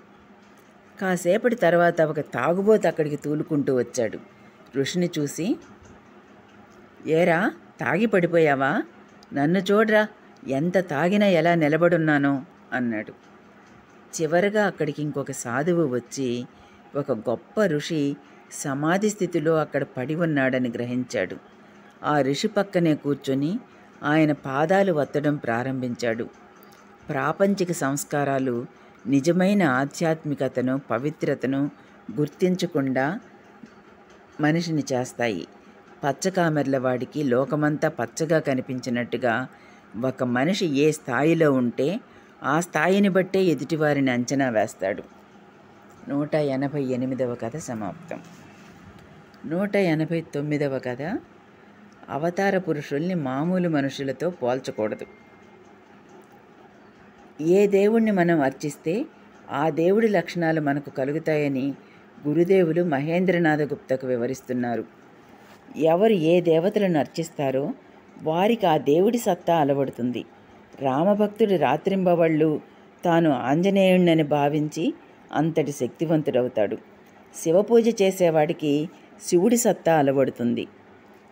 కాసేపటి తర్వాత ఒక తాగుబోతు అక్కడికి తూలుకుంటూ వచ్చాడు. ఋషిని చూసి, ఏరా, తాగి పడిపోయావా? నన్ను చూడరా, ఎంత తాగినా ఎలా నిలబడున్నానో అన్నాడు. చివరగా అక్కడికి ఇంకొక సాధువు వచ్చి ఒక గొప్ప ఋషి సమాధి స్థితిలో అక్కడ పడి ఉన్నాడని గ్రహించాడు. ఆ ఋషి పక్కనే కూర్చొని ఆయన పాదాలు వత్తడం ప్రారంభించాడు. ప్రాపంచిక సంస్కారాలు నిజమైన ఆధ్యాత్మికతను, పవిత్రతను గుర్తించకుండా మనిషిని చేస్తాయి. పచ్చకామెర్ల వాడికి లోకమంతా పచ్చగా కనిపించినట్టుగా ఒక మనిషి ఏ స్థాయిలో ఉంటే ఆ స్థాయిని బట్టే ఎదుటివారిని అంచనా వేస్తాడు. 188వ కథ సమాప్తం. 189వ కథ, అవతార పురుషుల్ని మామూలు మనుషులతో పోల్చకూడదు. ఏ దేవుణ్ణి మనం అర్చిస్తే ఆ దేవుడి లక్షణాలు మనకు కలుగుతాయని గురుదేవులు మహేంద్రనాథ గుప్తకు వివరిస్తున్నారు. ఎవరు ఏ దేవతలను అర్చిస్తారో వారికి ఆ దేవుడి సత్తా అలవడుతుంది. రామభక్తుడు రాత్రింబవళ్ళు తాను ఆంజనేయుణ్ణని భావించి అంతటి శక్తివంతుడవుతాడు. శివపూజ చేసేవాడికి శివుడి సత్తా అలవడుతుంది.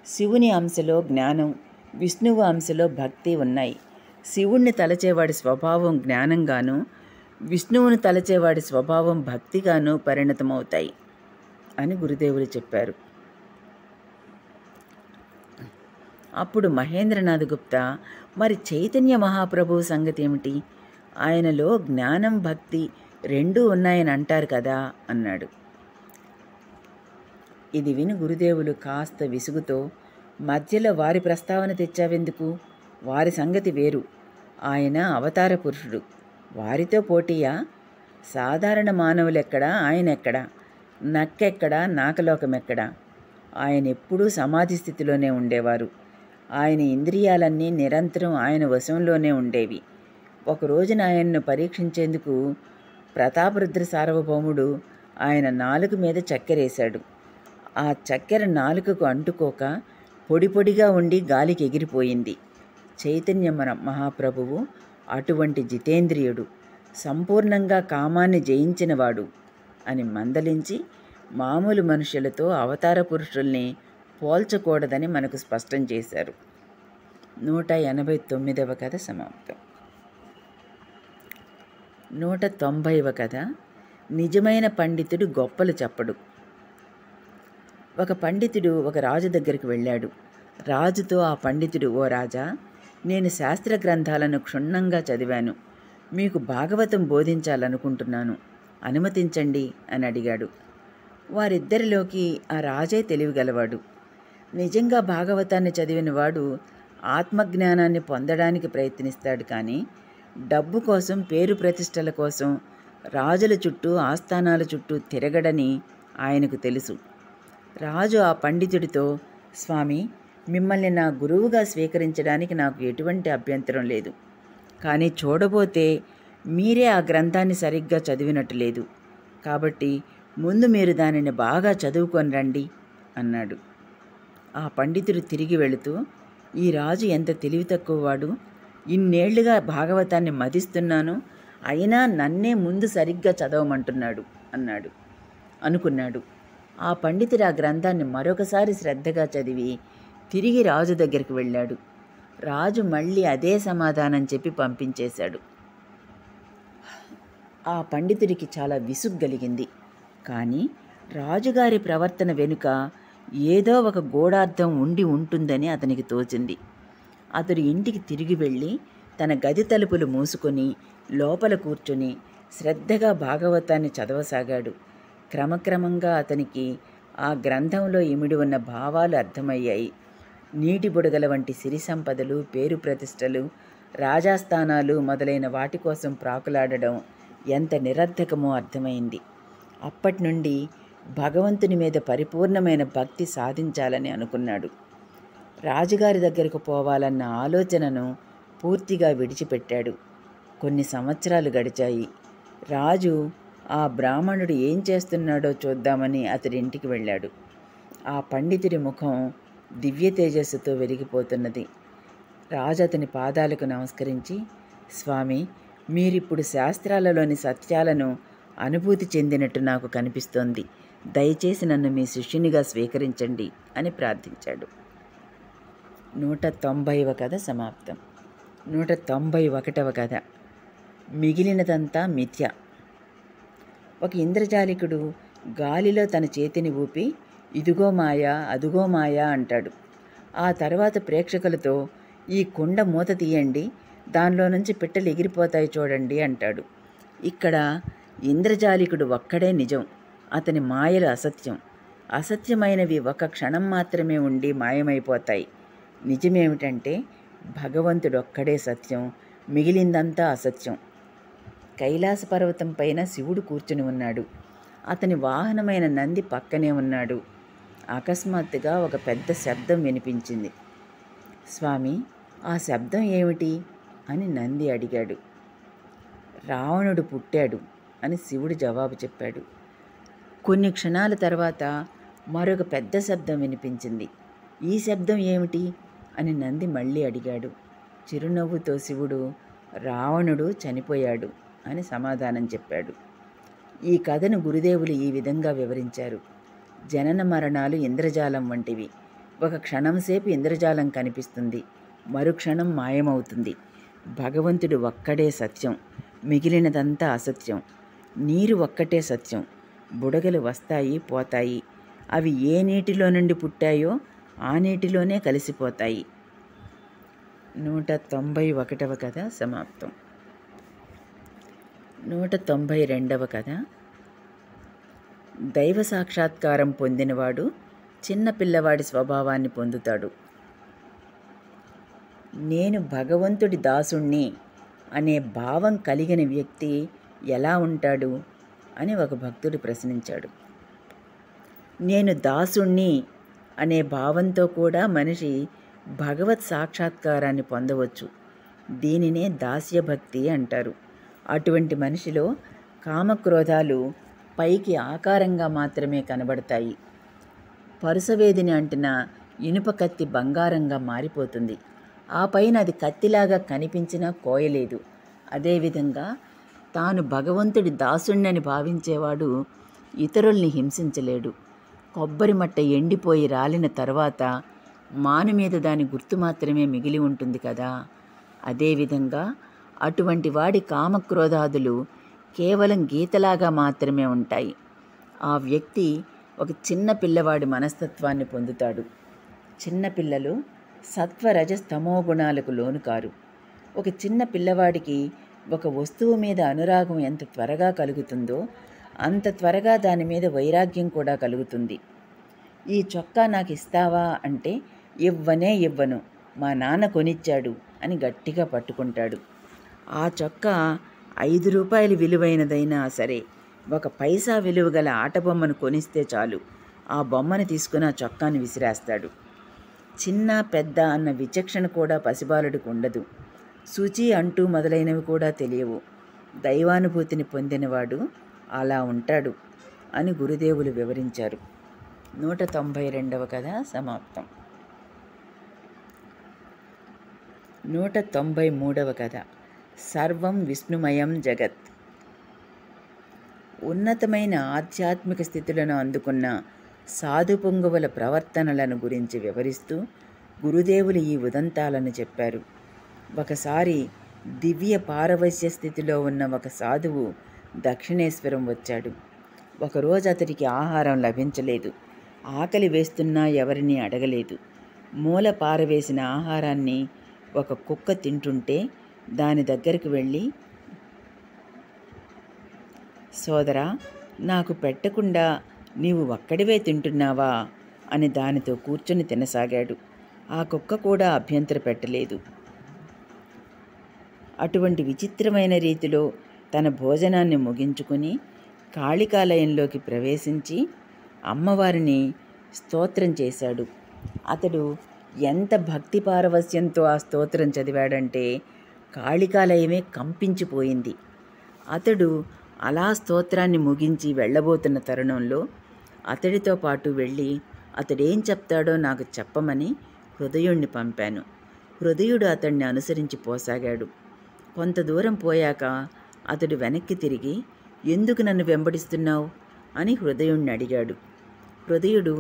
శివుని అంశలో జ్ఞానం, విష్ణువు అంశలో భక్తి ఉన్నాయి. శివుణ్ణి తలచేవాడి స్వభావం జ్ఞానంగాను, విష్ణువును తలచేవాడి స్వభావం భక్తిగాను పరిణతమవుతాయి అని గురుదేవులు చెప్పారు. అప్పుడు మహేంద్రనాథ్ గుప్తా, మరి చైతన్య మహాప్రభువు సంగతి ఏమిటి? ఆయనలో జ్ఞానం, భక్తి రెండూ ఉన్నాయని అంటారు కదా అన్నాడు. ఇది విని గురుదేవులు కాస్త విసుగుతో, మధ్యలో వారి ప్రస్తావన తెచ్చావెందుకు? వారి సంగతి వేరు. ఆయన అవతార పురుషుడు, వారితో పోటీయా? సాధారణ మానవులెక్కడా, ఆయనెక్కడా? నక్కెక్కడా, నాకలోకమెక్కడా? ఆయన ఎప్పుడూ సమాధి స్థితిలోనే ఉండేవారు. ఆయన ఇంద్రియాలన్నీ నిరంతరం ఆయన వశంలోనే ఉండేవి. ఒక రోజున ఆయన్ను పరీక్షించేందుకు ప్రతాపరుద్ర సార్వభౌముడు ఆయన నాలుక మీద చక్కెరేశాడు. ఆ చక్కెర నాలుకకు అంటుకోక పొడి పొడిగా ఉండి గాలికి ఎగిరిపోయింది. చైతన్య మహాప్రభువు అటువంటి జితేంద్రియుడు, సంపూర్ణంగా కామాన్ని జయించినవాడు అని మందలించి మామూలు మనుషులతో అవతార పురుషుల్ని పోల్చకూడదని మనకు స్పష్టం చేశారు. 189వ కథ సమాప్తం. 190వ కథ, నిజమైన పండితుడు గొప్పలు చెప్పడు. ఒక పండితుడు ఒక రాజు దగ్గరికి వెళ్ళాడు. రాజుతో ఆ పండితుడు, ఓ రాజా, నేను శాస్త్ర గ్రంథాలను క్షుణ్ణంగా చదివాను. మీకు భాగవతం బోధించాలనుకుంటున్నాను, అనుమతించండి అని అడిగాడు. వారిద్దరిలోకి ఆ రాజే తెలివిగలవాడు. నిజంగా భాగవతాన్ని చదివిన వాడు ఆత్మజ్ఞానాన్ని పొందడానికి ప్రయత్నిస్తాడు, కానీ డబ్బు కోసం, పేరు ప్రతిష్టల కోసం రాజుల చుట్టూ, ఆస్థానాల చుట్టూ తిరగడని ఆయనకు తెలుసు. రాజు ఆ పండితుడితో, స్వామి, మిమ్మల్ని నా గురువుగా స్వీకరించడానికి నాకు ఎటువంటి అభ్యంతరం లేదు. కానీ చూడబోతే మీరే ఆ గ్రంథాన్ని సరిగ్గా చదివినట్టు లేదు. కాబట్టి ముందు మీరు దానిని బాగా చదువుకొని రండి అన్నాడు. ఆ పండితుడు తిరిగి వెళుతూ, ఈ రాజు ఎంత తెలివి తక్కువవాడు, ఇన్నేళ్లుగా భాగవతాన్ని మదిస్తున్నాను, అయినా నన్నే ముందు సరిగ్గా చదవమంటున్నాడు అనుకున్నాడు. ఆ పండితుడు ఆ గ్రంథాన్ని మరొకసారి శ్రద్ధగా చదివి తిరిగి రాజు దగ్గరికి వెళ్ళాడు. రాజు మళ్ళీ అదే సమాధానం చెప్పి పంపించేశాడు. ఆ పండితుడికి చాలా విసుగు కలిగింది. కానీ రాజుగారి ప్రవర్తన వెనుక ఏదో ఒక గూఢార్థం ఉండి ఉంటుందని అతనికి తోచింది. అతడు ఇంటికి తిరిగి వెళ్ళి తన గది తలుపులు మూసుకొని లోపల కూర్చొని శ్రద్ధగా భాగవతాన్ని చదవసాగాడు. క్రమక్రమంగా అతనికి ఆ గ్రంథంలో ఇమిడి ఉన్న భావాలు అర్థమయ్యాయి. నీటి బుడగల వంటి సిరి సంపదలు, పేరు ప్రతిష్టలు, రాజాస్థానాలు మొదలైన వాటి కోసం ప్రాకులాడడం ఎంత నిరర్థకమో అర్థమైంది. అప్పటి నుండి భగవంతుని మీద పరిపూర్ణమైన భక్తి సాధించాలని అనుకున్నాడు. రాజుగారి దగ్గరకు పోవాలన్న ఆలోచనను పూర్తిగా విడిచిపెట్టాడు. కొన్ని సంవత్సరాలు గడిచాయి. రాజు ఆ బ్రాహ్మణుడు ఏం చేస్తున్నాడో చూద్దామని అతడి ఇంటికి వెళ్ళాడు. ఆ పండితుడి ముఖం దివ్య తేజస్సుతో వెలిగిపోతున్నది. రాజు అతని పాదాలకు నమస్కరించి, స్వామి, మీరిప్పుడు శాస్త్రాలలోని సత్యాలను అనుభూతి చెందినట్టు నాకు కనిపిస్తోంది. దయచేసి నన్ను మీ శిష్యునిగా స్వీకరించండి అని ప్రార్థించాడు. 190వ కథ సమాప్తం. 191వ కథ, మిగిలినదంతా మిథ్య. ఒక ఇంద్రజాలికుడు గాలిలో తన చేతిని ఊపి, ఇదిగో మాయా, అదుగో మాయా అంటాడు. ఆ తర్వాత ప్రేక్షకులతో, ఈ కుండ మూత తీయండి, దానిలో నుంచి పిట్టలు ఎగిరిపోతాయి చూడండి అంటాడు. ఇక్కడ ఇంద్రజాలికుడు ఒక్కడే నిజం, అతని మాయలు అసత్యం. అసత్యమైనవి ఒక క్షణం మాత్రమే ఉండి మాయమైపోతాయి. నిజమేమిటంటే భగవంతుడొక్కడే సత్యం, మిగిలిందంతా అసత్యం. కైలాస పర్వతం పైన శివుడు కూర్చుని ఉన్నాడు. అతని వాహనమైన నంది పక్కనే ఉన్నాడు. అకస్మాత్తుగా ఒక పెద్ద శబ్దం వినిపించింది. స్వామి, ఆ శబ్దం ఏమిటి అని నంది అడిగాడు. రావణుడు పుట్టాడు అని శివుడు జవాబు చెప్పాడు. కొన్ని క్షణాల తర్వాత మరొక పెద్ద శబ్దం వినిపించింది. ఈ శబ్దం ఏమిటి అని నంది మళ్ళీ అడిగాడు. చిరునవ్వుతో శివుడు రావణుడు చనిపోయాడు అని సమాధానం చెప్పాడు. ఈ కథను గురుదేవులు ఈ విధంగా వివరించారు. జనన మరణాలు ఇంద్రజాలం వంటివి. ఒక క్షణం సేపు ఇంద్రజాలం కనిపిస్తుంది, మరుక్షణం మాయమవుతుంది. భగవంతుడు ఒక్కడే సత్యం, మిగిలినదంతా అసత్యం. నీరు ఒక్కటే సత్యం. బుడగలు వస్తాయి, పోతాయి. అవి ఏ నీటిలో నుండి పుట్టాయో ఆ నీటిలోనే కలిసిపోతాయి. 191వ కథ సమాప్తం. 192వ కథ. దైవ సాక్షాత్కారం పొందినవాడు చిన్న పిల్లవాడి స్వభావాన్ని పొందుతాడు. నేను భగవంతుడి దాసుణ్ణి అనే భావం కలిగిన వ్యక్తి ఎలా ఉంటాడు అని ఒక భక్తుడు ప్రశ్నించాడు. నేను దాసుణ్ణి అనే భావంతో కూడా మనిషి భగవత్ సాక్షాత్కారాన్ని పొందవచ్చు. దీనినే దాస్యభక్తి అంటారు. అటువంటి మనిషిలో కామక్రోధాలు పైకి ఆకారంగా మాత్రమే కనబడతాయి. పరుసవేదిని అంటిన ఇనుప కత్తి బంగారంగా మారిపోతుంది. ఆ పైన అది కత్తిలాగా కనిపించినా కోయలేదు. అదేవిధంగా తాను భగవంతుడి దాసుణ్ణని భావించేవాడు ఇతరుల్ని హింసించలేడు. కొబ్బరి మట్ట ఎండిపోయి రాలిన తర్వాత మాను మీద దాని గుర్తు మాత్రమే మిగిలి ఉంటుంది కదా. అదేవిధంగా అటువంటి వాడి కామక్రోధాదులు కేవలం గీతలాగా మాత్రమే ఉంటాయి. ఆ వ్యక్తి ఒక చిన్న పిల్లవాడి మనస్తత్వాన్ని పొందుతాడు. చిన్నపిల్లలు సత్వరజస్తమో గుణాలకు లోను కారు. ఒక చిన్న పిల్లవాడికి ఒక వస్తువు మీద అనురాగం ఎంత త్వరగా కలుగుతుందో అంత త్వరగా దాని మీద వైరాగ్యం కూడా కలుగుతుంది. ఈ చొక్కా నాకు ఇస్తావా అంటే ఇవ్వను, మా నాన్న కొనిచ్చాడు అని గట్టిగా పట్టుకుంటాడు. ఆ చొక్కా 5 రూపాయలు విలువైనదైనా సరే, 1 పైసా విలువ గల ఆటబొమ్మను కొనిస్తే చాలు, ఆ బొమ్మను తీసుకుని ఆ చొక్కాను విసిరేస్తాడు. చిన్న పెద్ద అన్న విచక్షణ కూడా పసిబాలుడికి ఉండదు. శుచి అంటూ మొదలైనవి కూడా తెలియవు. దైవానుభూతిని పొందినవాడు అలా ఉంటాడు అని గురుదేవులు వివరించారు. 192వ కథ సమాప్తం. 193వ కథ. సర్వం విష్ణుమయం జగత్. ఉన్నతమైన ఆధ్యాత్మిక స్థితులను అందుకున్న సాధు పొంగువుల ప్రవర్తనలను గురించి వివరిస్తూ గురుదేవులు ఈ ఉదంతాలను చెప్పారు. ఒకసారి దివ్య పారవశ్య స్థితిలో ఉన్న ఒక సాధువు దక్షిణేశ్వరం వచ్చాడు. ఒకరోజు అతడికి ఆహారం లభించలేదు. ఆకలి వేస్తున్నా ఎవరినీ అడగలేదు. మూల పారవేసిన ఆహారాన్ని ఒక కుక్క తింటుంటే దాని దగ్గరికి వెళ్ళి, సోదరా, నాకు పెట్టకుండా నీవు ఒక్కడివే తింటున్నావా అని దానితో కూర్చొని తినసాగాడు. ఆ కుక్క కూడా అభ్యంతర పెట్టలేదు. అటువంటి విచిత్రమైన రీతిలో తన భోజనాన్ని ముగించుకుని కాళికాలయంలోకి ప్రవేశించి అమ్మవారిని స్తోత్రం చేశాడు. అతడు ఎంత భక్తి పారవస్యంతో ఆ స్తోత్రం చదివాడంటే కాళికాలయమే కంపించిపోయింది. అతడు అలా స్తోత్రాన్ని ముగించి వెళ్ళబోతున్న తరుణంలో అతడితో పాటు వెళ్ళి అతడేం చెప్తాడో నాకు చెప్పమని హృదయుణ్ణి పంపాను. హృదయుడు అతడిని అనుసరించి పోసాగాడు. కొంత దూరం పోయాక అతడు వెనక్కి తిరిగి, ఎందుకు నన్ను వెంబడిస్తున్నావు అని హృదయుణ్ణి అడిగాడు. హృదయుడు,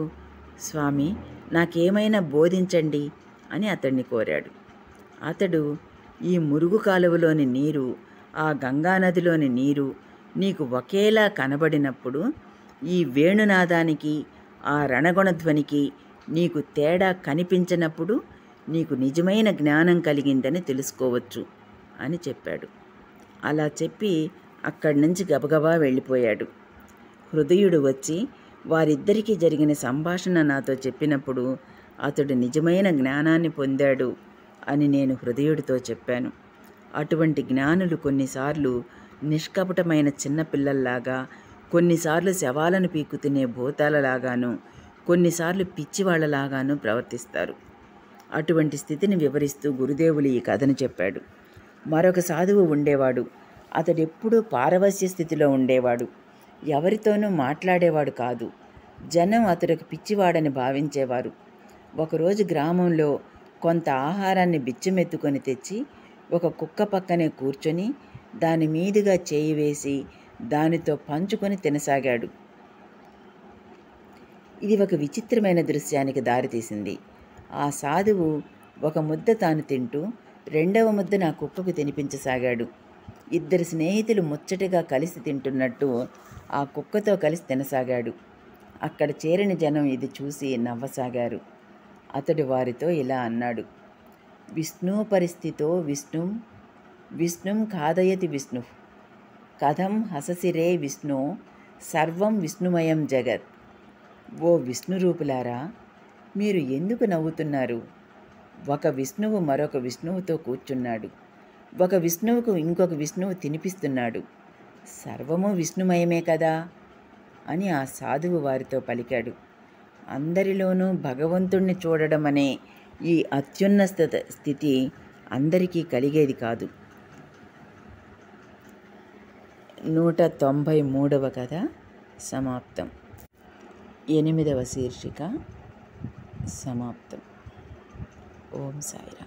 స్వామి, నాకేమైనా బోధించండి అని అతడిని కోరాడు. అతడు, ఈ మురుగు కాలువలోని నీరు, ఆ గంగానదిలోని నీరు నీకు ఒకేలా కనబడినప్పుడు ఈ వేణునాదానికి ఆ రణగుణధ్వనికి నీకు తేడా కనిపించినప్పుడు నీకు నిజమైన జ్ఞానం కలిగిందని తెలుసుకోవచ్చు అని చెప్పాడు. అలా చెప్పి అక్కడి నుంచి గబగబా వెళ్ళిపోయాడు. హృదయుడు వచ్చి వారిద్దరికీ జరిగిన సంభాషణ నాతో చెప్పినప్పుడు అతడు నిజమైన జ్ఞానాన్ని పొందాడు అని నేను హృదయుడితో చెప్పాను. అటువంటి జ్ఞానులు కొన్నిసార్లు నిష్కపటమైన చిన్నపిల్లల్లాగా, కొన్నిసార్లు శవాలను పీక్కు తినే భూతాలలాగాను, కొన్నిసార్లు పిచ్చివాళ్లలాగాను ప్రవర్తిస్తారు. అటువంటి స్థితిని వివరిస్తూ గురుదేవులు ఈ కథను చెప్పాడు. మరొక సాధువు ఉండేవాడు. అతడెప్పుడూ పారవస్య స్థితిలో ఉండేవాడు. ఎవరితోనూ మాట్లాడేవాడు కాదు. జనం అతడికి పిచ్చివాడని భావించేవారు. ఒకరోజు గ్రామంలో కొంత ఆహారాన్ని బిచ్చమెత్తుకొని తెచ్చి ఒక కుక్క పక్కనే కూర్చొని దాని మీదుగా చేయి వేసి దానితో పంచుకొని తినసాగాడు. ఇది ఒక విచిత్రమైన దృశ్యానికి దారితీసింది. ఆ సాధువు ఒక ముద్ద తాను తింటూ రెండవ ముద్ద నా కుక్కకు తినిపించసాగాడు. ఇద్దరు స్నేహితులు ముచ్చటగా కలిసి తింటున్నట్టు ఆ కుక్కతో కలిసి తినసాగాడు. అక్కడ చేరిన జనం ఇది చూసి నవ్వసాగారు. అతడు వారితో ఇలా అన్నాడు: విష్ణు పరిస్థితో విష్ణుం ఖాదయతి విష్ణు కథం హససిరే విష్ణు సర్వం విష్ణుమయం జగత్. ఓ విష్ణురూపులారా, మీరు ఎందుకు నవ్వుతున్నారు? ఒక విష్ణువు మరొక విష్ణువుతో కూర్చున్నాడు. ఒక విష్ణువుకు ఇంకొక విష్ణువు తినిపిస్తున్నాడు. సర్వము విష్ణుమయమే కదా అని ఆ సాధువు వారితో పలికాడు. అందరిలోనూ భగవంతుణ్ణి చూడడం అనే ఈ అత్యున్నత స్థితి అందరికీ కలిగేది కాదు. 193వ కథ సమాప్తం. 8వ శీర్షిక సమాప్తం. ఓం సాయిరామ్.